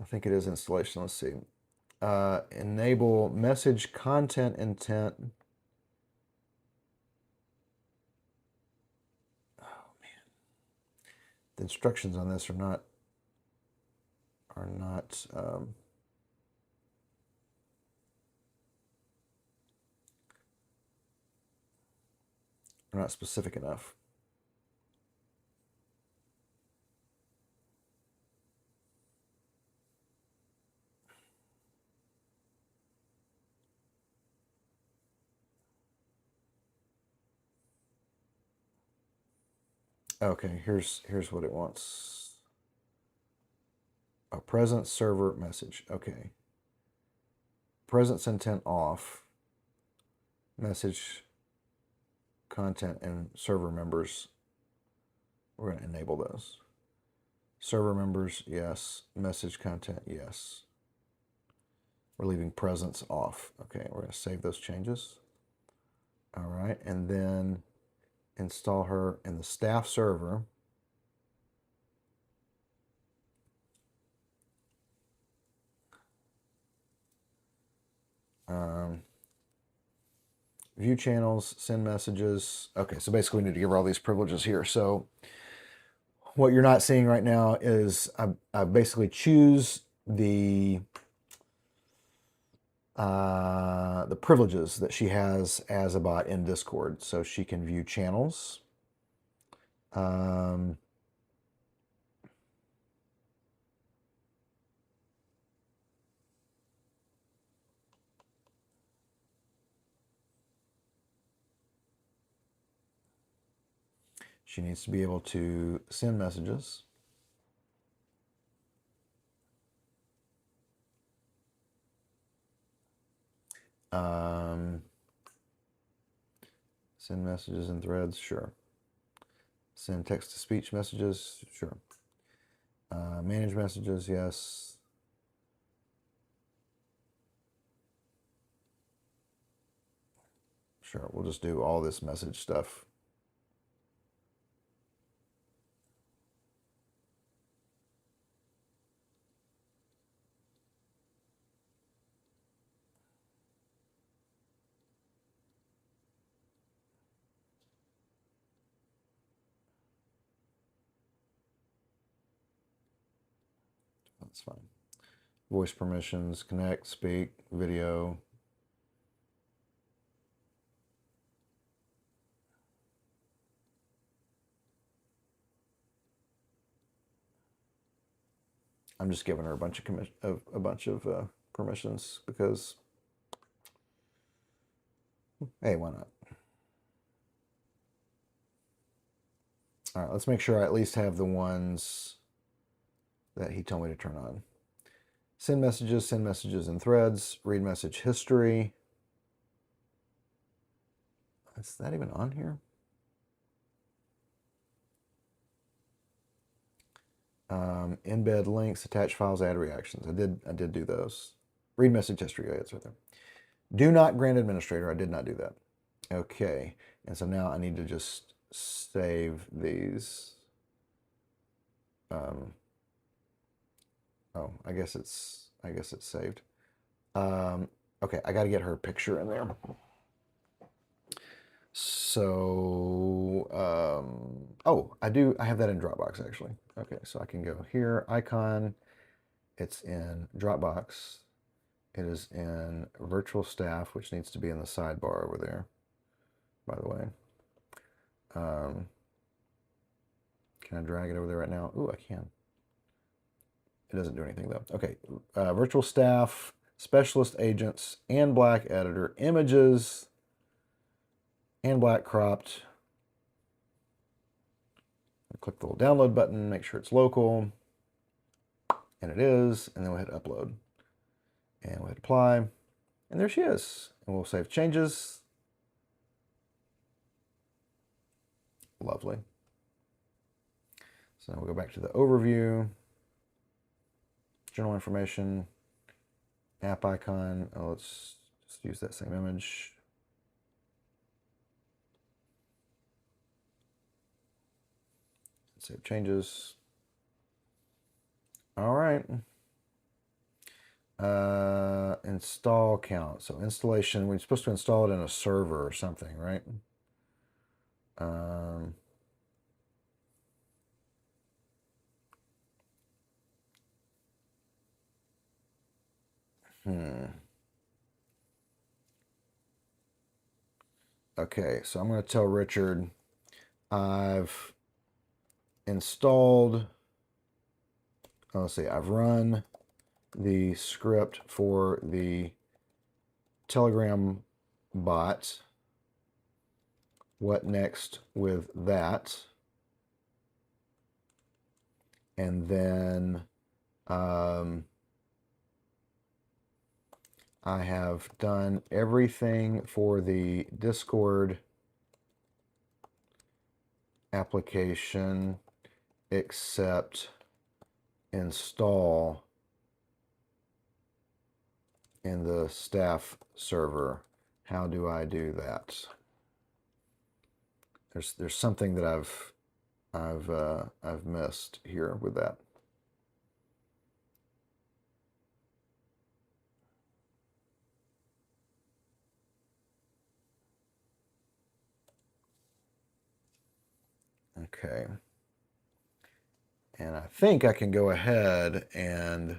I think it is installation. Let's see. Enable message content intent. Oh man, the instructions on this are not are not are not specific enough. Okay, here's what it wants. A present server message. Okay. Presence intent off. Message content and server members. We're going to enable those. Server members, yes. Message content, yes. We're leaving presence off. Okay, we're going to save those changes. All right, and then install her in the staff server. View channels, send messages. Okay, so basically we need to give her all these privileges here. So what you're not seeing right now is I basically choose the privileges that she has as a bot in Discord. So she can view channels. She needs to be able to send messages. Send messages in threads, sure. Send text-to-speech messages, sure. Manage messages, yes. Sure, we'll just do all this message stuff. That's fine. Voice permissions, connect, speak, video. I'm just giving her a bunch of permissions because, hey, why not? All right, let's make sure I at least have the ones that he told me to turn on. Send messages in threads, read message history. Is that even on here? Embed links, attach files, add reactions. I did do those. Read message history. Yeah, it's right there. Do not grant administrator. I did not do that. Okay, and so now I need to just save these. Oh, I guess it's saved. Okay, I got to get her picture in there. So, oh, I have that in Dropbox actually. Okay, so I can go here, icon. It's in Dropbox. It is in virtual staff, which needs to be in the sidebar over there, by the way. Can I drag it over there right now? Ooh, I can. It doesn't do anything though. Okay, virtual staff, specialist agents, and black editor, images, and black cropped. Click the little download button, make sure it's local, and it is, and then we'll hit upload. And we'll hit apply, and there she is. And we'll save changes. Lovely. So now we'll go back to the overview, general information, app icon. Oh, let's just use that same image. Save changes. All right. Install count. So installation, we're supposed to install it in a server or something, right? Um, Okay, so I'm going to tell Richard I've installed, let's see, I've run the script for the Telegram bot. What next with that? And then I have done everything for the Discord application except install in the staff server. How do I do that? There's something that I've missed here with that. Okay. And I think I can go ahead and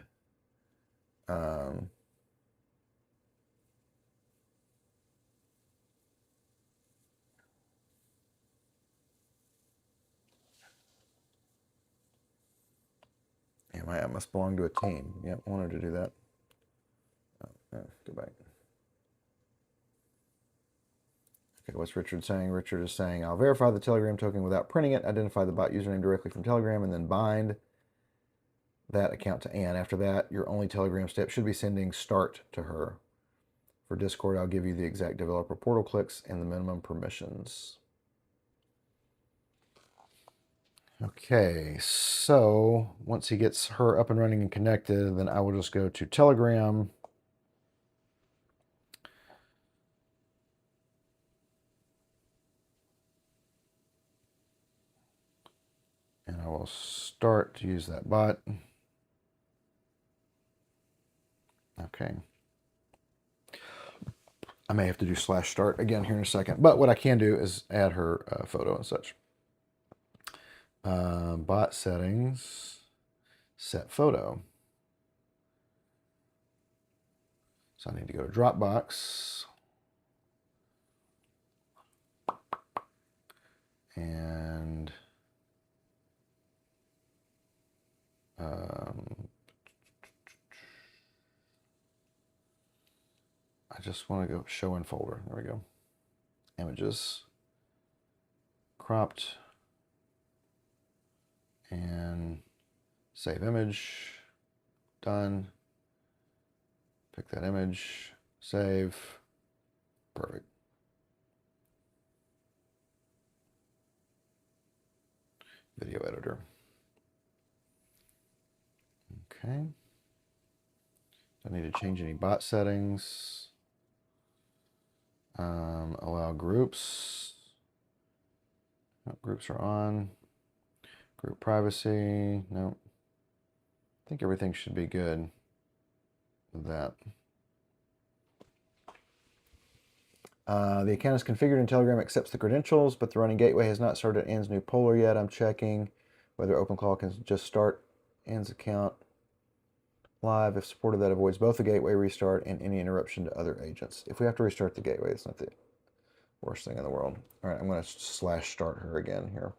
I must belong to a team. Yep, I wanted to do that. Go back. Okay, what's Richard saying? Richard is saying, I'll verify the Telegram token without printing it, identify the bot username directly from Telegram, and then bind that account to Anne. After that, your only Telegram step should be sending start to her. For Discord, I'll give you the exact developer portal clicks and the minimum permissions. Okay, so once he gets her up and running and connected, then I will just go to Telegram. And I will start to use that bot. Okay. I may have to do /start again here in a second, but what I can do is add her photo and such. Bot settings, set photo. So I need to go to Dropbox and I just want to go show in folder. There we go. Images, cropped, and save image. Done. Pick that image, save. Perfect. Video editor. Okay. Don't need to change any bot settings. Allow groups. Oh, groups are on. Group privacy. Nope. I think everything should be good with that. The account is configured and Telegram accepts the credentials, but the running gateway has not started Anne's new Polar yet. I'm checking whether OpenClaw can just start Anne's account live. If supported, that avoids both the gateway restart and any interruption to other agents. If we have to restart the gateway, it's not the worst thing in the world. All right, I'm going to /start her again here.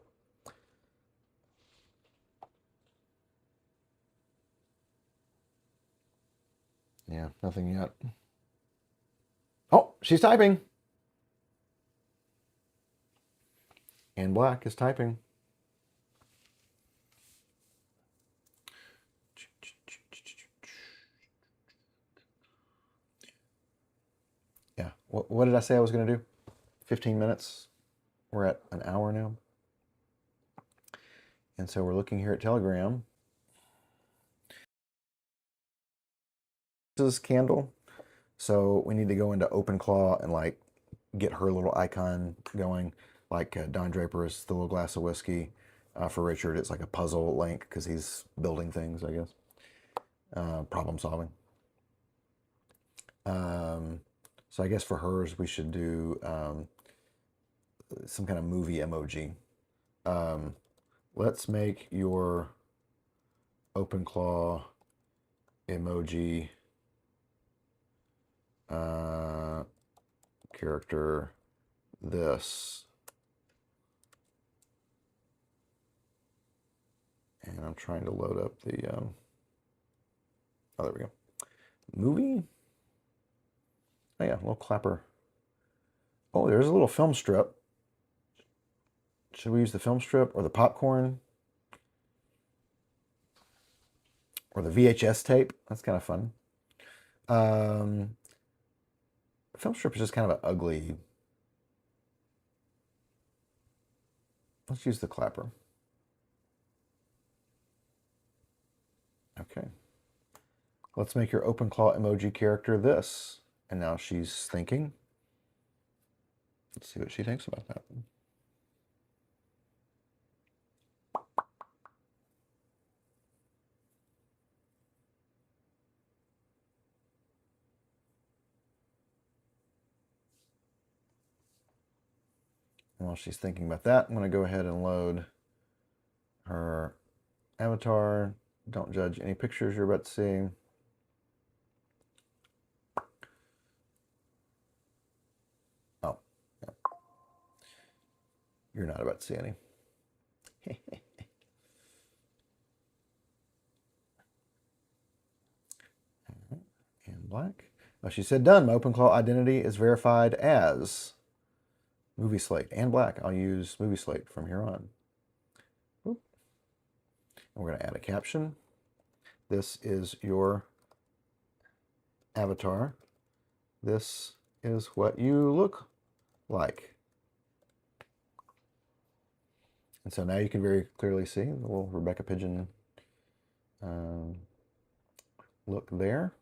Yeah, nothing yet. Oh, she's typing. Anne Black is typing. Yeah, what did I say I was going to do? 15 minutes. We're at an hour now. And so we're looking here at Telegram. This is Candle. So we need to go into OpenClaw and like get her little icon going. Like Don Draper is the little glass of whiskey. For Richard, it's like a puzzle link because he's building things, I guess. Problem solving. So I guess for hers, we should do some kind of movie emoji. Let's make your OpenClaw emoji character this. And I'm trying to load up the, oh, there we go. Movie? Oh yeah, little clapper. Oh, there's a little film strip. Should we use the film strip or the popcorn? Or the VHS tape? That's kind of fun. Film strip is just kind of an ugly. Let's use the clapper. Okay. Let's make your OpenClaw emoji character this. And now she's thinking. Let's see what she thinks about that. And while she's thinking about that, I'm going to go ahead and load her avatar. Don't judge any pictures you're about to see. Oh, yeah. You're not about to see any. And black. Oh, she said done. My OpenClaw identity is verified as Movie Slate and black. I'll use Movie Slate from here on. And we're going to add a caption. This is your avatar. This is what you look like. And so now you can very clearly see the little Rebecca Pigeon look there.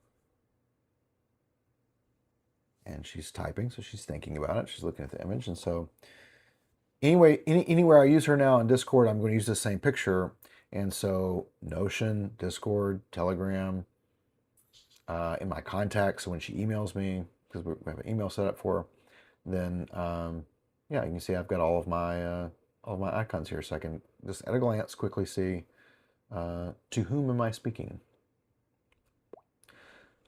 And she's typing, so she's thinking about it. She's looking at the image. And so anyway, anywhere I use her now in Discord, I'm going to use the same picture. And so Notion, Discord, Telegram, in my contacts, so when she emails me, because we have an email set up for her, then yeah, you can see I've got all of my icons here, so I can just at a glance quickly see to whom am I speaking.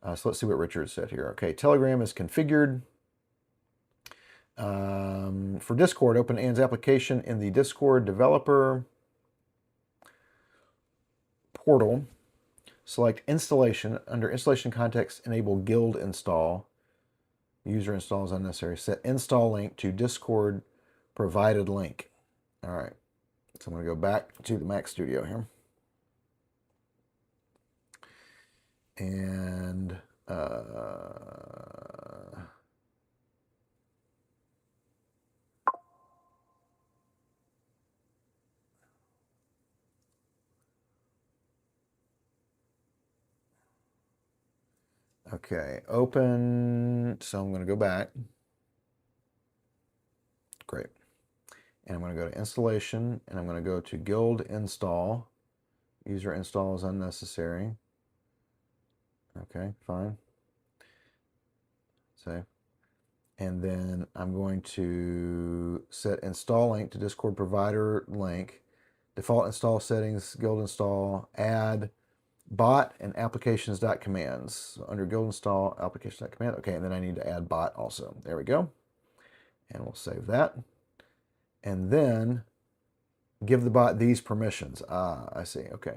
So let's see what Richard said here. Okay, Telegram is configured. For Discord, open Anne's application in the Discord developer portal. Select installation. Under installation context, enable guild install. User install is unnecessary. Set install link to Discord provided link. All right. So I'm going to go back to the Mac Studio here. And okay, open. So I'm going to go back. Great. And I'm going to go to installation, and I'm going to go to guild install. User install is unnecessary. Okay, fine. Save. And then I'm going to set install link to Discord provider link. Default install settings, guild install, add bot and applications.commands. So under guild install, applications.command. Okay, and then I need to add bot also. There we go. And we'll save that. And then give the bot these permissions. Ah, I see. Okay.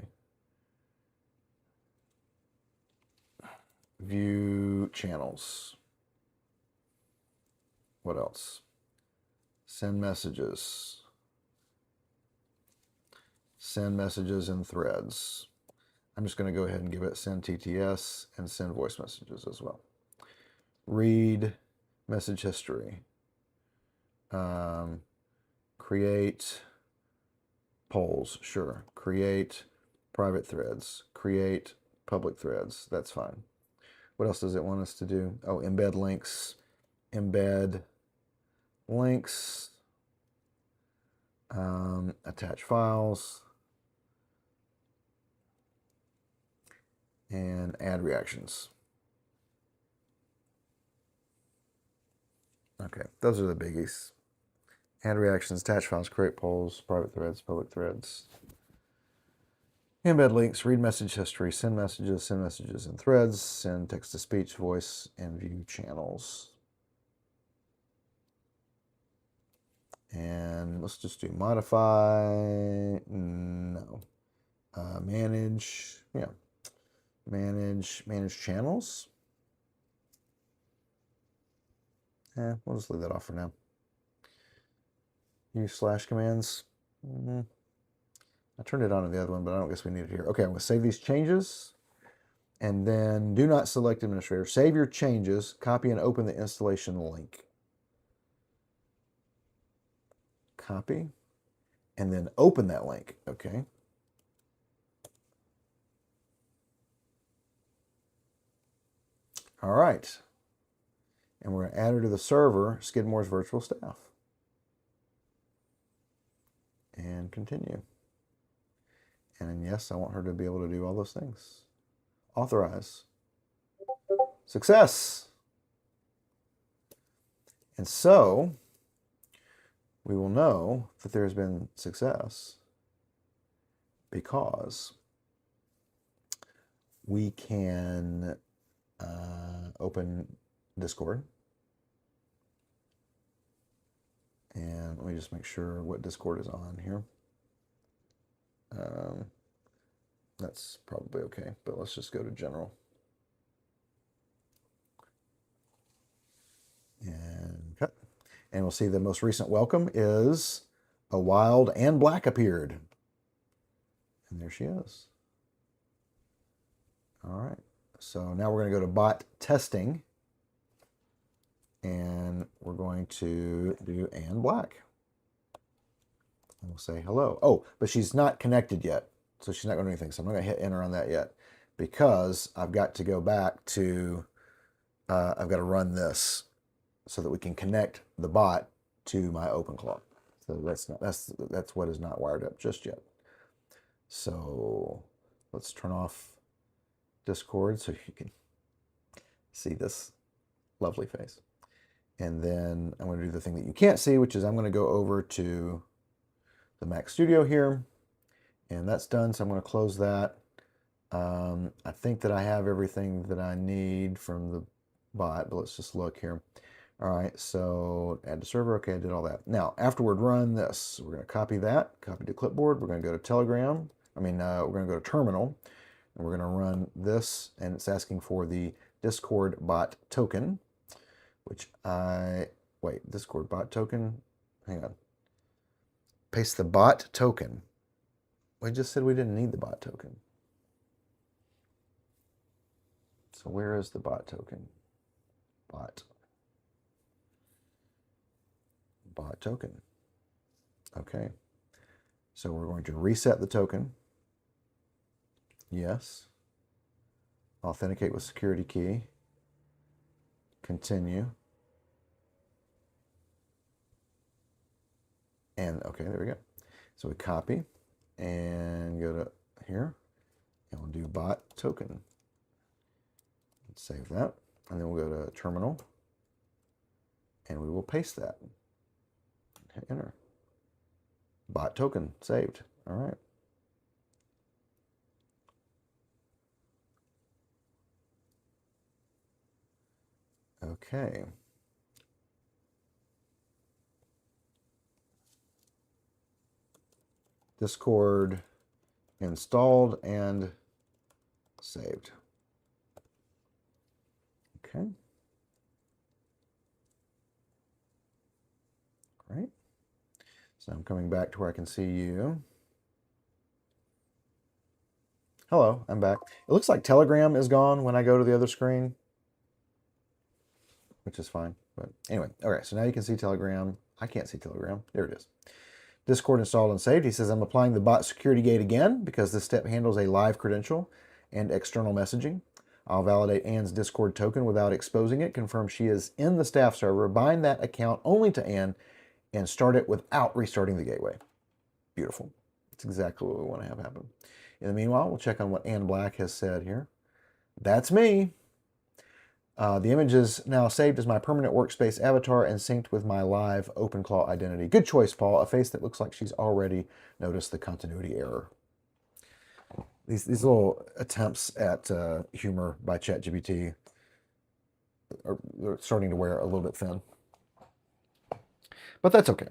View channels. What else? Send messages. Send messages in threads. I'm just going to go ahead and give it send TTS and send voice messages as well. Read message history. Create polls, sure. Create private threads. Create public threads. That's fine. What else does it want us to do? Oh, embed links. Embed links. Attach files. And add reactions. Okay, those are the biggies. Add reactions, attach files, create polls, private threads, public threads. Embed links, read message history, send messages in threads, send text-to-speech, voice, and view channels. And let's just do modify. No. Manage. Yeah. Manage channels. We'll just leave that off for now. Use slash commands. I turned it on in the other one, but I don't guess we need it here. Okay, I'm going to save these changes. And then do not select administrator. Save your changes, copy and open the installation link. Copy, and then open that link. Okay. All right. And we're going to add her to the server, Skidmore's virtual staff. And continue. And yes, I want her to be able to do all those things. Authorize. Success. And so we will know that there has been success because we can open Discord. And let me just make sure what Discord is on here. That's probably okay, but let's just go to general. And cut. And we'll see the most recent welcome is a wild and black appeared. And there she is. All right. So now we're going to go to bot testing. And we're going to do and black. And we'll say hello. Oh, but she's not connected yet. So she's not going to do anything. So I'm not going to hit enter on that yet because I've got to go back to, I've got to run this so that we can connect the bot to my OpenClaw. So that's what is not wired up just yet. So let's turn off Discord so you can see this lovely face. And then I'm going to do the thing that you can't see, which is I'm going to go over to the Mac Studio here. And that's done, so I'm going to close that. I think that I have everything that I need from the bot, but let's just look here. All right, so add to server. Okay, I did all that. Now, afterward, run this. We're going to copy that, copy to clipboard. We're going to go to Telegram. We're going to go to Terminal, and we're going to run this, and it's asking for the Discord bot token, which Discord bot token. Hang on. Paste the bot token. We just said we didn't need the bot token. So where is the bot token? Bot token. Okay. So we're going to reset the token. Yes. Authenticate with security key. Continue. And okay, there we go. So we copy and go to here and we'll do bot token. Let's save that. And then we'll go to terminal and we will paste that. Hit enter. Bot token saved. All right. Okay. Discord installed and saved. Okay. Great. So I'm coming back to where I can see you. Hello, I'm back. It looks like Telegram is gone when I go to the other screen, which is fine. But anyway, okay, so now you can see Telegram. I can't see Telegram. There it is. Discord installed and saved. He says, I'm applying the bot security gate again because this step handles a live credential and external messaging. I'll validate Anne's Discord token without exposing it, confirm she is in the staff server, bind that account only to Anne, and start it without restarting the gateway. Beautiful. That's exactly what we want to have happen. In the meanwhile, we'll check on what Anne Black has said here. That's me. The image is now saved as my permanent workspace avatar and synced with my live OpenClaw identity. Good choice, Paul. A face that looks like she's already noticed the continuity error. These little attempts at humor by ChatGPT are starting to wear a little bit thin. But that's okay.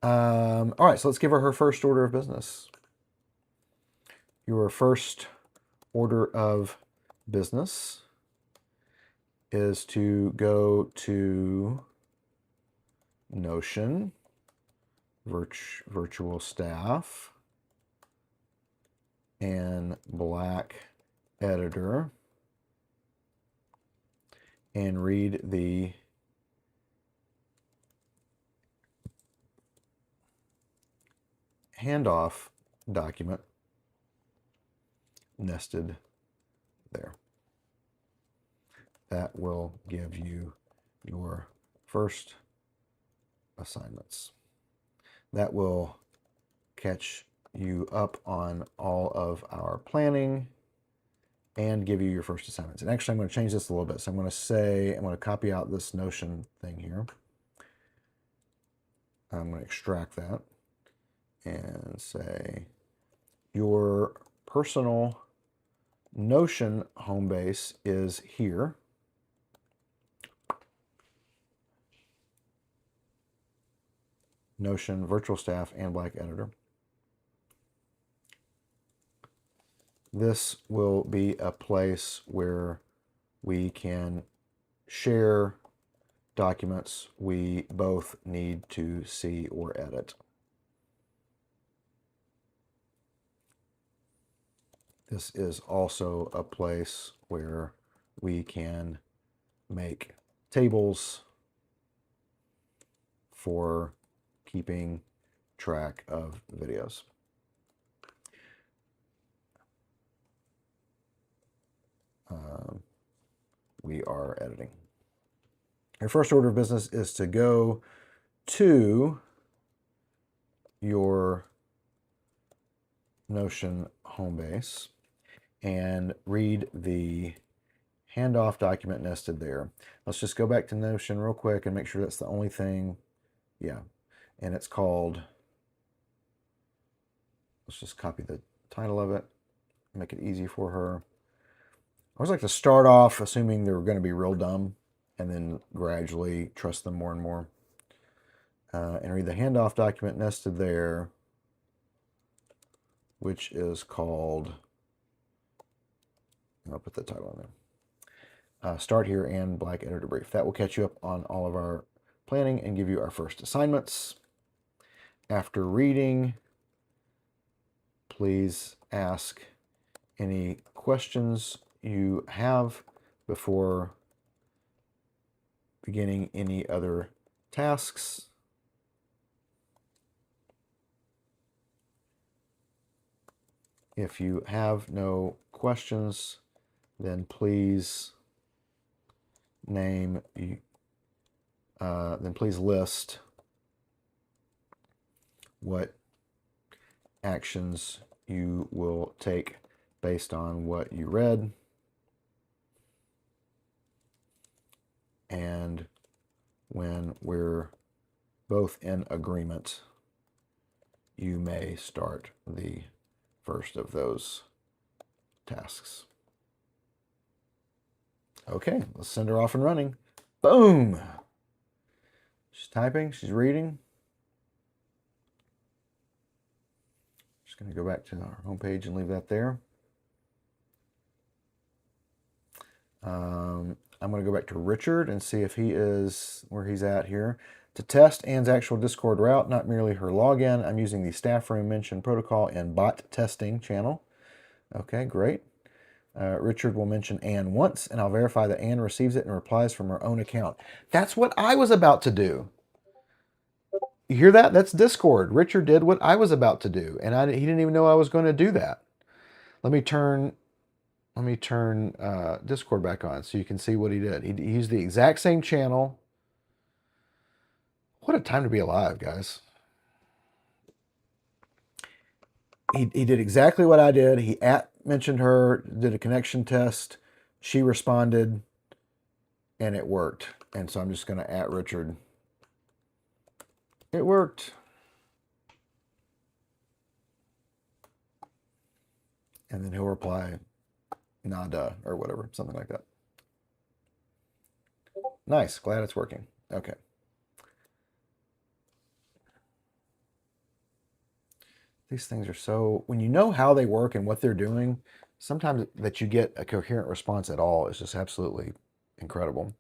All right, so let's give her first order of business. Your first order of business is to go to Notion, virtual staff, and Black Editor, and read the handoff document nested there. That will give you your first assignments. That will catch you up on all of our planning and give you your first assignments. And actually, I'm going to change this a little bit. So I'm going to copy out this Notion thing here. I'm going to extract that and say your personal Notion home base is here. Notion, virtual staff, and Black Editor. This will be a place where we can share documents we both need to see or edit. This is also a place where we can make tables for keeping track of videos. We are editing. Your first order of business is to go to your Notion home base and read the handoff document nested there. Let's just go back to Notion real quick and make sure that's the only thing. Yeah, and it's called, let's just copy the title of it, make it easy for her. I always like to start off assuming they're going to be real dumb and then gradually trust them more and more. And read the handoff document nested there, which is called, I'll put the title in there. Start here and Black Editor Brief. That will catch you up on all of our planning and give you our first assignments. After reading, please ask any questions you have before beginning any other tasks. If you have no questions, then please list what actions you will take based on what you read. And when we're both in agreement, you may start the first of those tasks. Okay, let's send her off and running. Boom! She's typing, she's reading. Just going to go back to our homepage and leave that there. I'm going to go back to Richard and see if he is where he's at here. To test Anne's actual Discord route, not merely her login, I'm using the staff room mentioned protocol and bot testing channel. Okay, great. Richard will mention Anne once, and I'll verify that Anne receives it and replies from her own account. That's what I was about to do. You hear that? That's Discord. Richard did what I was about to do, and he didn't even know I was going to do that. Let me turn Discord back on so you can see what he did. He used the exact same channel. What a time to be alive, guys. He did exactly what I did. He mentioned her, did a connection test she responded and it worked. And so I'm just going to @ Richard. It worked. And then he'll reply, nada, or whatever, something like that. Nice. Glad it's working. Okay. These things are so, when you know how they work and what they're doing, sometimes that you get a coherent response at all is just absolutely incredible.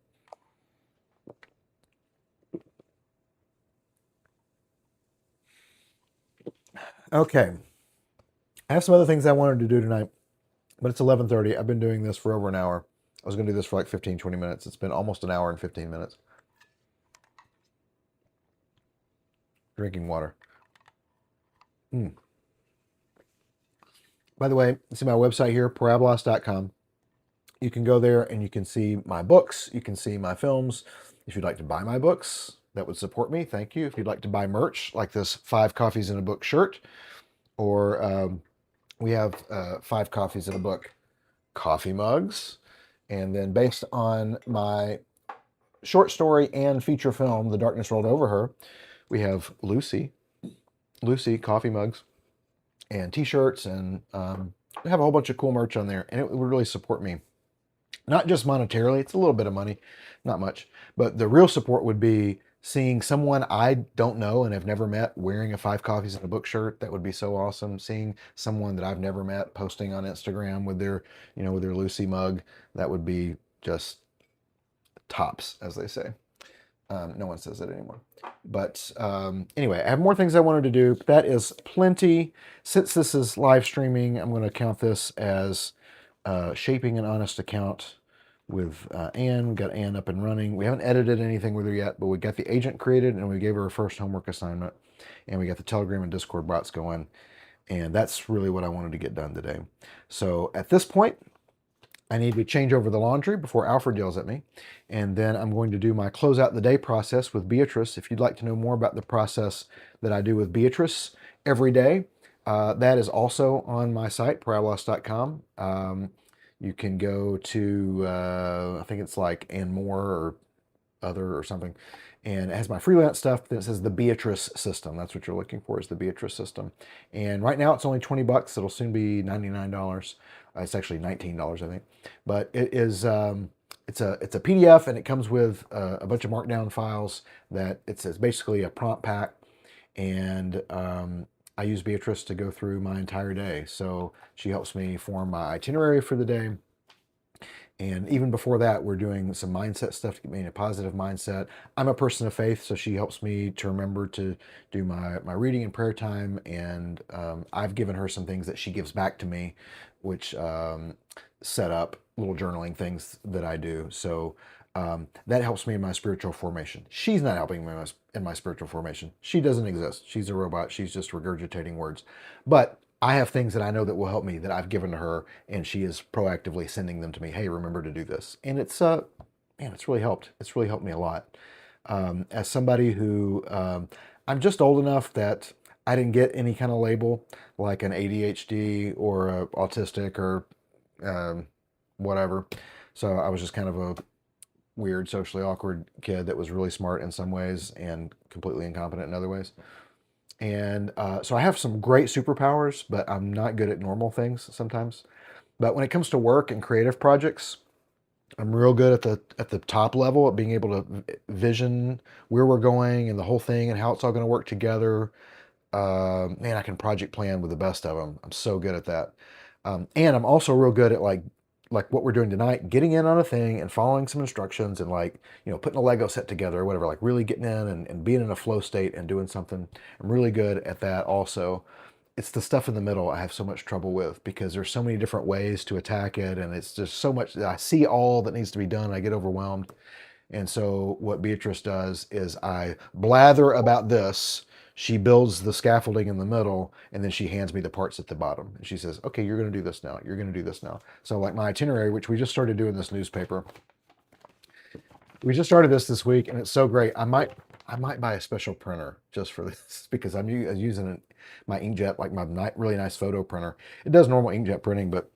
Okay. I have some other things I wanted to do tonight, but it's 11:30. I've been doing this for over an hour. I was going to do this for like 15, 20 minutes. It's been almost an hour and 15 minutes. Drinking water. By the way, see my website here, parabolas.com. You can go there and you can see my books. You can see my films. If you'd like to buy my books, that would support me. Thank you. If you'd like to buy merch, like this 5 coffees in a book shirt, or we have 5 coffees in a book coffee mugs. And then based on my short story and feature film, The Darkness Rolled Over Her, we have Lucy coffee mugs and t-shirts, and we have a whole bunch of cool merch on there, and it would really support me. Not just monetarily, it's a little bit of money, not much, but the real support would be seeing someone I don't know and have never met wearing a 5 coffees in a book shirt. That would be so awesome. Seeing someone that I've never met posting on Instagram with their, with their Lucy mug, that would be just tops, as they say. No one says it anymore. But anyway, I have more things I wanted to do. But that is plenty. Since this is live streaming, I'm going to count this as shaping an honest account with Anne. We've got Anne up and running. We haven't edited anything with her yet, but we got the agent created and we gave her her first homework assignment. And we got the Telegram and Discord bots going. And that's really what I wanted to get done today. So at this point, I need to change over the laundry before Alfred yells at me. And then I'm going to do my close out the day process with Beatrice. If you'd like to know more about the process that I do with Beatrice every day, that is also on my site, parabolas.com. You can go to, I think it's like and more or other or something. And it has my freelance stuff. Then it says the Beatrice system. That's what you're looking for, is the Beatrice system. And right now it's only 20 bucks. It'll soon be $99. It's actually $19, I think. But it is, it's a PDF, and it comes with a bunch of markdown files that it says basically a prompt pack. And I use Beatrice to go through my entire day. So she helps me form my itinerary for the day. And even before that, we're doing some mindset stuff to get me in a positive mindset. I'm a person of faith, so she helps me to remember to do my reading and prayer time. And I've given her some things that she gives back to me, which set up little journaling things that I do. So that helps me in my spiritual formation. She's not helping me in my spiritual formation. She doesn't exist. She's a robot. She's just regurgitating words. But I have things that I know that will help me that I've given to her, and she is proactively sending them to me. Hey, remember to do this. And it's man, it's really helped. It's really helped me a lot. As somebody who I'm just old enough that I didn't get any kind of label like an ADHD or a autistic or whatever. So I was just kind of a weird, socially awkward kid that was really smart in some ways and completely incompetent in other ways. And so I have some great superpowers, but I'm not good at normal things sometimes. But when it comes to work and creative projects, I'm real good at the top level at being able to vision where we're going and the whole thing and how it's all going to work together. Man, I can project plan with the best of them. I'm so good at that. And I'm also real good at like what we're doing tonight, getting in on a thing and following some instructions and putting a Lego set together or whatever, like really getting in and being in a flow state and doing something. I'm really good at that also. It's the stuff in the middle I have so much trouble with because there's so many different ways to attack it. And it's just so much, I see all that needs to be done. I get overwhelmed. And so what Beatrice does is I blather about this. She builds the scaffolding in the middle, and then she hands me the parts at the bottom. And she says, okay, you're going to do this now. You're going to do this now. So like my itinerary, which we just started doing this newspaper. We just started this week, and it's so great. I might buy a special printer just for this because I'm using my inkjet, like my really nice photo printer. It does normal inkjet printing, but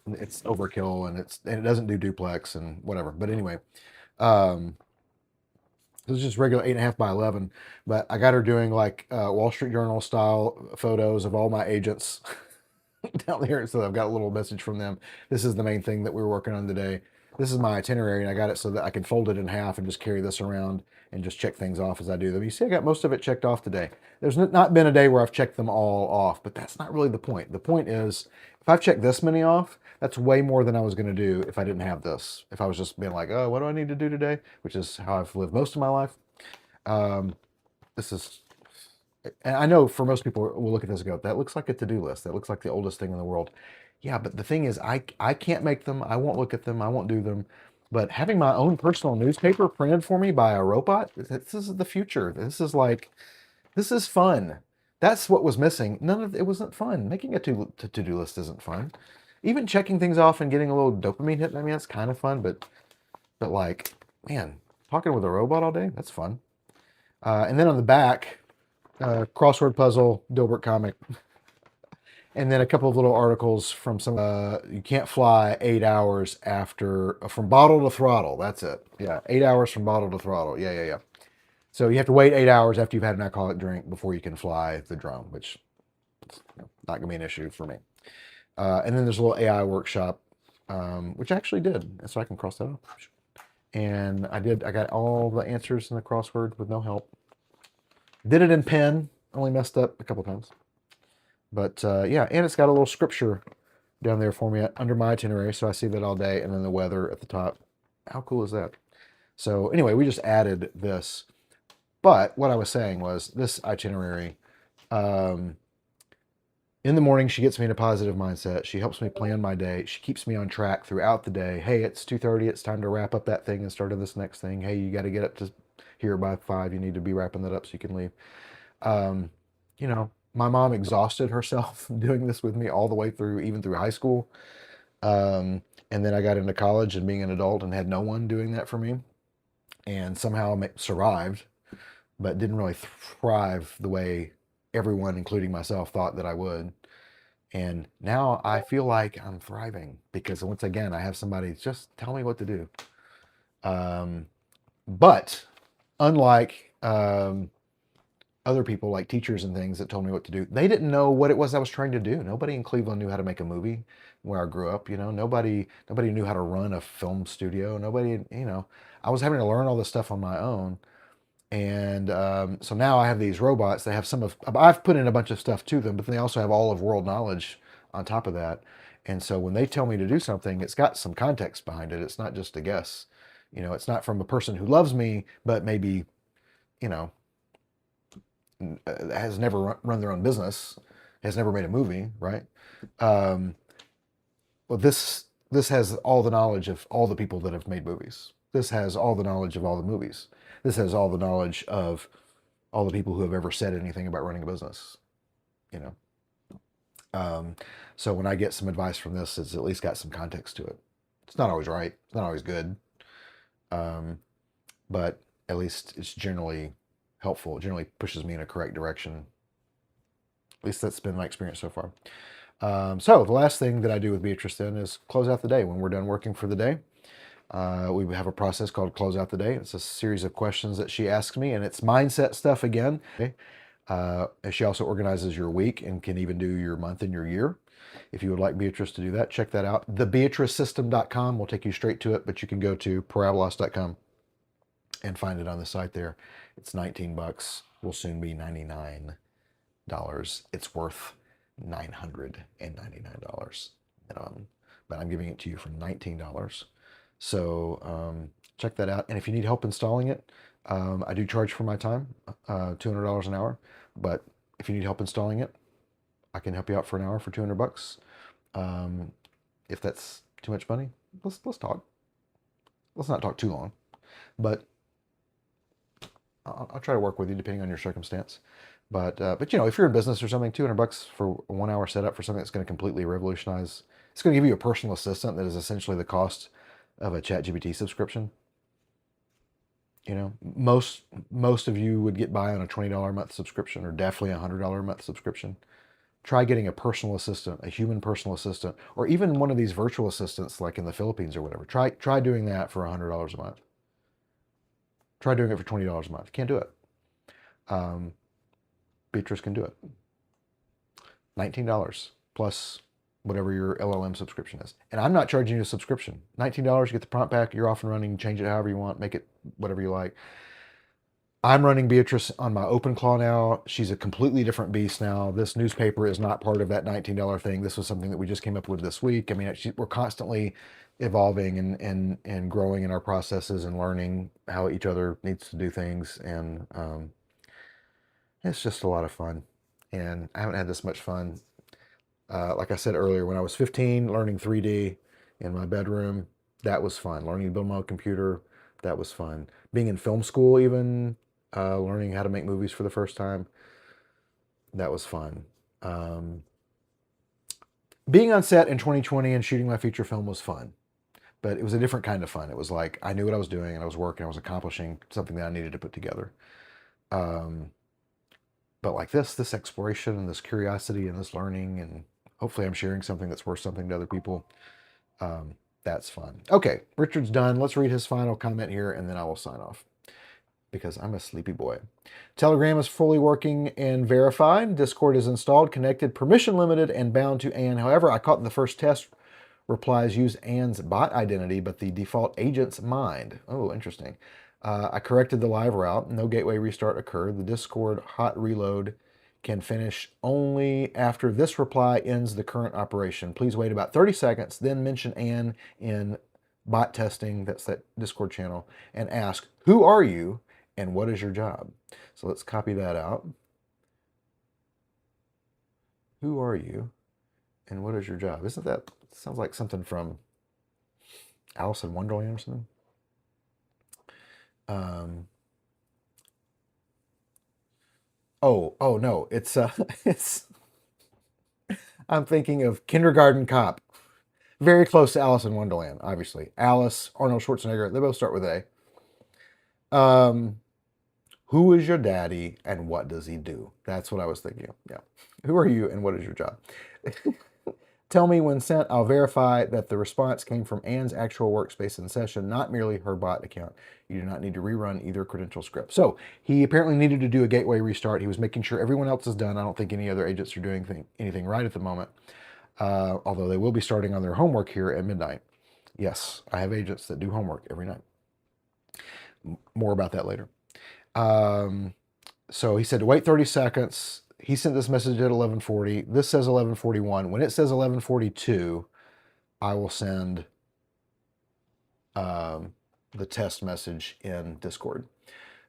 it's overkill, and it doesn't do duplex and whatever. But anyway, um, it was just regular 8.5 by 11. But I got her doing like Wall Street Journal style photos of all my agents down there. So I've got a little message from them. This is the main thing that we're working on today. This is my itinerary, and I got it so that I can fold it in half and just carry this around and just check things off as I do them. You see, I got most of it checked off today. There's not been a day where I've checked them all off, but that's not really the point. The point is, if I've checked this many off, that's way more than I was going to do if I didn't have this. If I was just being like, oh, what do I need to do today? Which is how I've lived most of my life. Um, this is, and I know for most people will look at this and go, that looks like a to-do list. That looks like the oldest thing in the world. Yeah, but the thing is, I can't make them. I won't look at them. I won't do them. But having my own personal newspaper printed for me by a robot, this is the future. This is fun. That's what was missing. None of it wasn't fun. Making a to-do list isn't fun. Even checking things off and getting a little dopamine hit, I mean, that's kind of fun, but like, man, talking with a robot all day, that's fun. And then on the back, crossword puzzle, Dilbert comic, and then a couple of little articles from some. You can't fly 8 hours after from bottle to throttle. That's it. Yeah, 8 hours from bottle to throttle. Yeah. So you have to wait 8 hours after you've had an alcoholic drink before you can fly the drone, which is not gonna be an issue for me. And then there's a little AI workshop, which I actually did, so I can cross that off. And I got all the answers in the crossword with no help. Did it in pen, only messed up a couple times. But yeah, and it's got a little scripture down there for me under my itinerary, so I see that all day, and then the weather at the top. How cool is that? So anyway, we just added this. But what I was saying was this itinerary, in the morning, she gets me in a positive mindset. She helps me plan my day. She keeps me on track throughout the day. Hey, it's 2:30. It's time to wrap up that thing and start on this next thing. Hey, you got to get up to here by 5. You need to be wrapping that up so you can leave. Um, my mom exhausted herself doing this with me all the way through, even through high school. And then I got into college and being an adult and had no one doing that for me, and somehow survived, but didn't really thrive the way everyone, including myself, thought that I would. And now I feel like I'm thriving because once again, I have somebody just tell me what to do. But unlike other people like teachers and things that told me what to do, they didn't know what it was I was trying to do. Nobody in Cleveland knew how to make a movie where I grew up. Nobody knew how to run a film studio. I was having to learn all this stuff on my own. And so now I have these robots. They have I've put in a bunch of stuff to them, but they also have all of world knowledge on top of that. And so when they tell me to do something, it's got some context behind it. It's not just a guess. It's not from a person who loves me, but maybe, has never run their own business, has never made a movie, right? Well, this has all the knowledge of all the people that have made movies. This has all the knowledge of all the movies. This has all the knowledge of all the people who have ever said anything about running a business. You know. So when I get some advice from this, it's at least got some context to it. It's not always right. It's not always good. But at least it's generally helpful. It generally pushes me in a correct direction. At least that's been my experience so far. So the last thing that I do with Beatrice then is close out the day. When we're done working for the day, we have a process called close out the day. It's a series of questions that she asks me, and it's mindset stuff again. Okay? She also organizes your week and can even do your month and your year. If you would like Beatrice to do that, check that out. TheBeatriceSystem.com will take you straight to it, but you can go to Parabolos.com and find it on the site there. It's $19. Will soon be $99. It's worth $999. But I'm giving it to you for $19. So check that out. And if you need help installing it, I do charge for my time, $200 an hour. But if you need help installing it, I can help you out for an hour for $200. If that's too much money, let's talk. Let's not talk too long, but I'll try to work with you depending on your circumstance. But if you're in business or something, $200 for a 1 hour setup for something that's going to completely revolutionize. It's going to give you a personal assistant that is essentially the cost of a ChatGPT subscription. Most of you would get by on a $20 a month subscription, or definitely a $100 a month subscription. try getting a personal assistant, a human personal assistant, or even one of these virtual assistants like in the Philippines or whatever. Try doing that for $100 a month. Try doing it for $20 a month. Can't do it. Beatrice can do it. $19 plus whatever your LLM subscription is. And I'm not charging you a subscription. $19, you get the prompt back, you're off and running, change it however you want, make it whatever you like. I'm running Beatrice on my OpenClaw now. She's a completely different beast now. This newspaper is not part of that $19 thing. This was something that we just came up with this week. I mean, we're constantly evolving and growing in our processes and learning how each other needs to do things. And it's just a lot of fun. And I haven't had this much fun. Like I said earlier, when I was 15, learning 3D in my bedroom, that was fun. Learning to build my own computer, that was fun. Being in film school even, learning how to make movies for the first time, that was fun. Being on set in 2020 and shooting my feature film was fun, but it was a different kind of fun. It was like I knew what I was doing and I was working, I was accomplishing something that I needed to put together. But like this exploration and this curiosity and this learning, and hopefully I'm sharing something that's worth something to other people. That's fun. Okay, Richard's done. Let's read his final comment here and then I will sign off because I'm a sleepy boy. Telegram is fully working and verified. Discord is installed, connected, permission limited, and bound to Anne. However, I caught in the first test replies use Anne's bot identity, but the default agent's mind. Oh, interesting. I corrected the live route. No gateway restart occurred. The Discord hot reload can finish only after this reply ends the current operation. Please wait about 30 seconds, then mention Anne in bot testing, that's that Discord channel, and ask, who are you and what is your job? So let's copy that out. Who are you and what is your job? Isn't that, sounds like something from Alice in Wonderland or something? Oh no, it's it's I'm thinking of Kindergarten Cop. Very close to Alice in Wonderland, obviously. Alice, Arnold Schwarzenegger, they both start with A. Who is your daddy and what does he do? That's what I was thinking of. Yeah. Who are you and what is your job? Tell me when sent, I'll verify that the response came from Anne's actual workspace in session, not merely her bot account. You do not need to rerun either credential script. So he apparently needed to do a gateway restart. He was making sure everyone else is done. I don't think any other agents are doing anything right at the moment, although they will be starting on their homework here at midnight. Yes, I have agents that do homework every night. More about that later. So he said to wait 30 seconds. He sent this message at 11:40. This says 11:41. When it says 11:42, I will send the test message in Discord.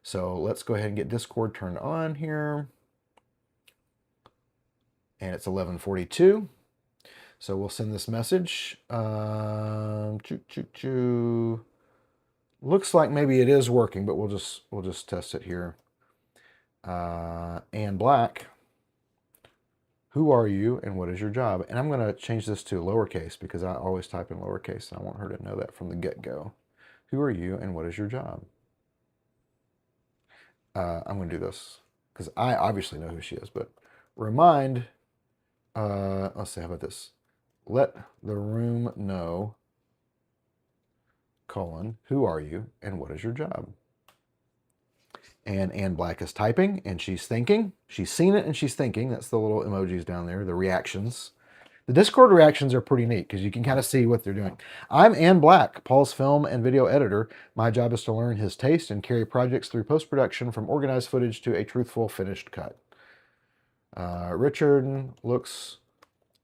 So let's go ahead and get Discord turned on here. And it's 11:42. So we'll send this message. Looks like maybe it is working, but we'll just test it here. Anne Black. Who are you and what is your job? And I'm going to change this to lowercase because I always type in lowercase and I want her to know that from the get-go. Who are you and what is your job? I'm going to do this because I obviously know who she is, but remind, let's see, how about this? Let the room know, who are you and what is your job? And Anne Black is typing and she's thinking. She's seen it and she's thinking. That's the little emojis down there, the reactions. The Discord reactions are pretty neat because you can kind of see what they're doing. I'm Anne Black, Paul's film and video editor. My job is to learn his taste and carry projects through post-production from organized footage to a truthful finished cut. Richard looks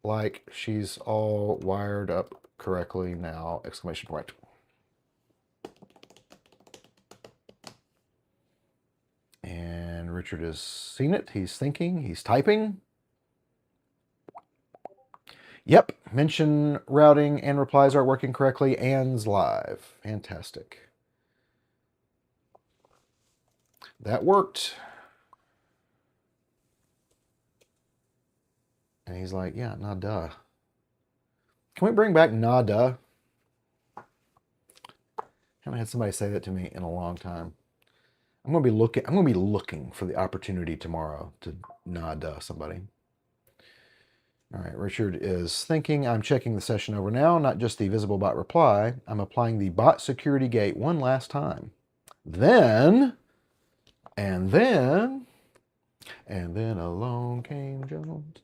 like she's all wired up correctly now, exclamation point. And Richard has seen it. He's thinking. He's typing. Yep. Mention routing and replies are working correctly. Anne's live. Fantastic. That worked. And he's like, yeah, nah, duh. Can we bring back nah, duh? Haven't had somebody say that to me in a long time. I'm gonna be looking for the opportunity tomorrow to nah, duh somebody. All right, Richard is thinking. I'm checking the session over now, not just the visible bot reply. I'm applying the bot security gate one last time. Then, and then along came Jones.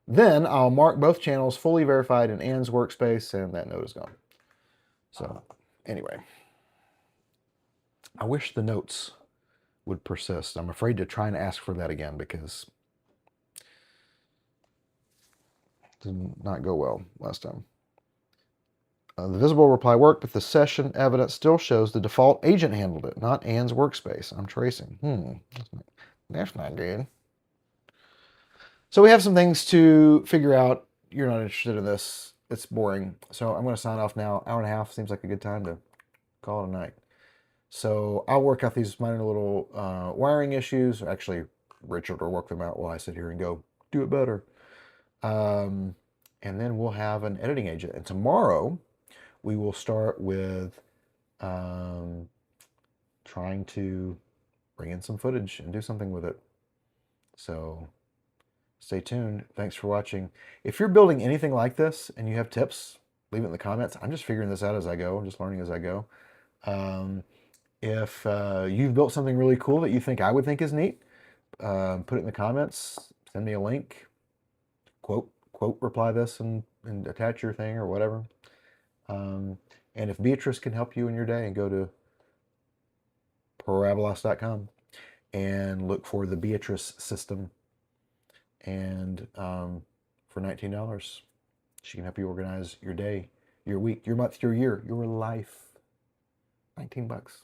Then I'll mark both channels fully verified in Ann's workspace, and that note is gone. So anyway, I wish the notes would persist. I'm afraid to try and ask for that again because it did not go well last time. The visible reply worked, but the session evidence still shows the default agent handled it, not Ann's workspace. I'm tracing. That's not good. So we have some things to figure out. You're not interested in this. It's boring. So I'm going to sign off now. Hour and a half seems like a good time to call it a night. So I'll work out these minor little wiring issues. Actually, Richard will work them out while I sit here and go do it better. And then we'll have an editing agent. And tomorrow we will start with trying to bring in some footage and do something with it. So stay tuned. Thanks for watching. If you're building anything like this and you have tips, leave it in the comments. I'm just figuring this out as I go. I'm just learning as I go. If you've built something really cool that you think I would think is neat, put it in the comments. Send me a link. Quote reply this and attach your thing or whatever. And if Beatrice can help you in your day, go to parabolos.com and look for the Beatrice system. And for $19, she can help you organize your day, your week, your month, your year, your life. $19.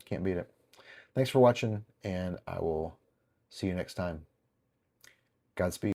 Can't beat it. Thanks for watching, and I will see you next time. Godspeed.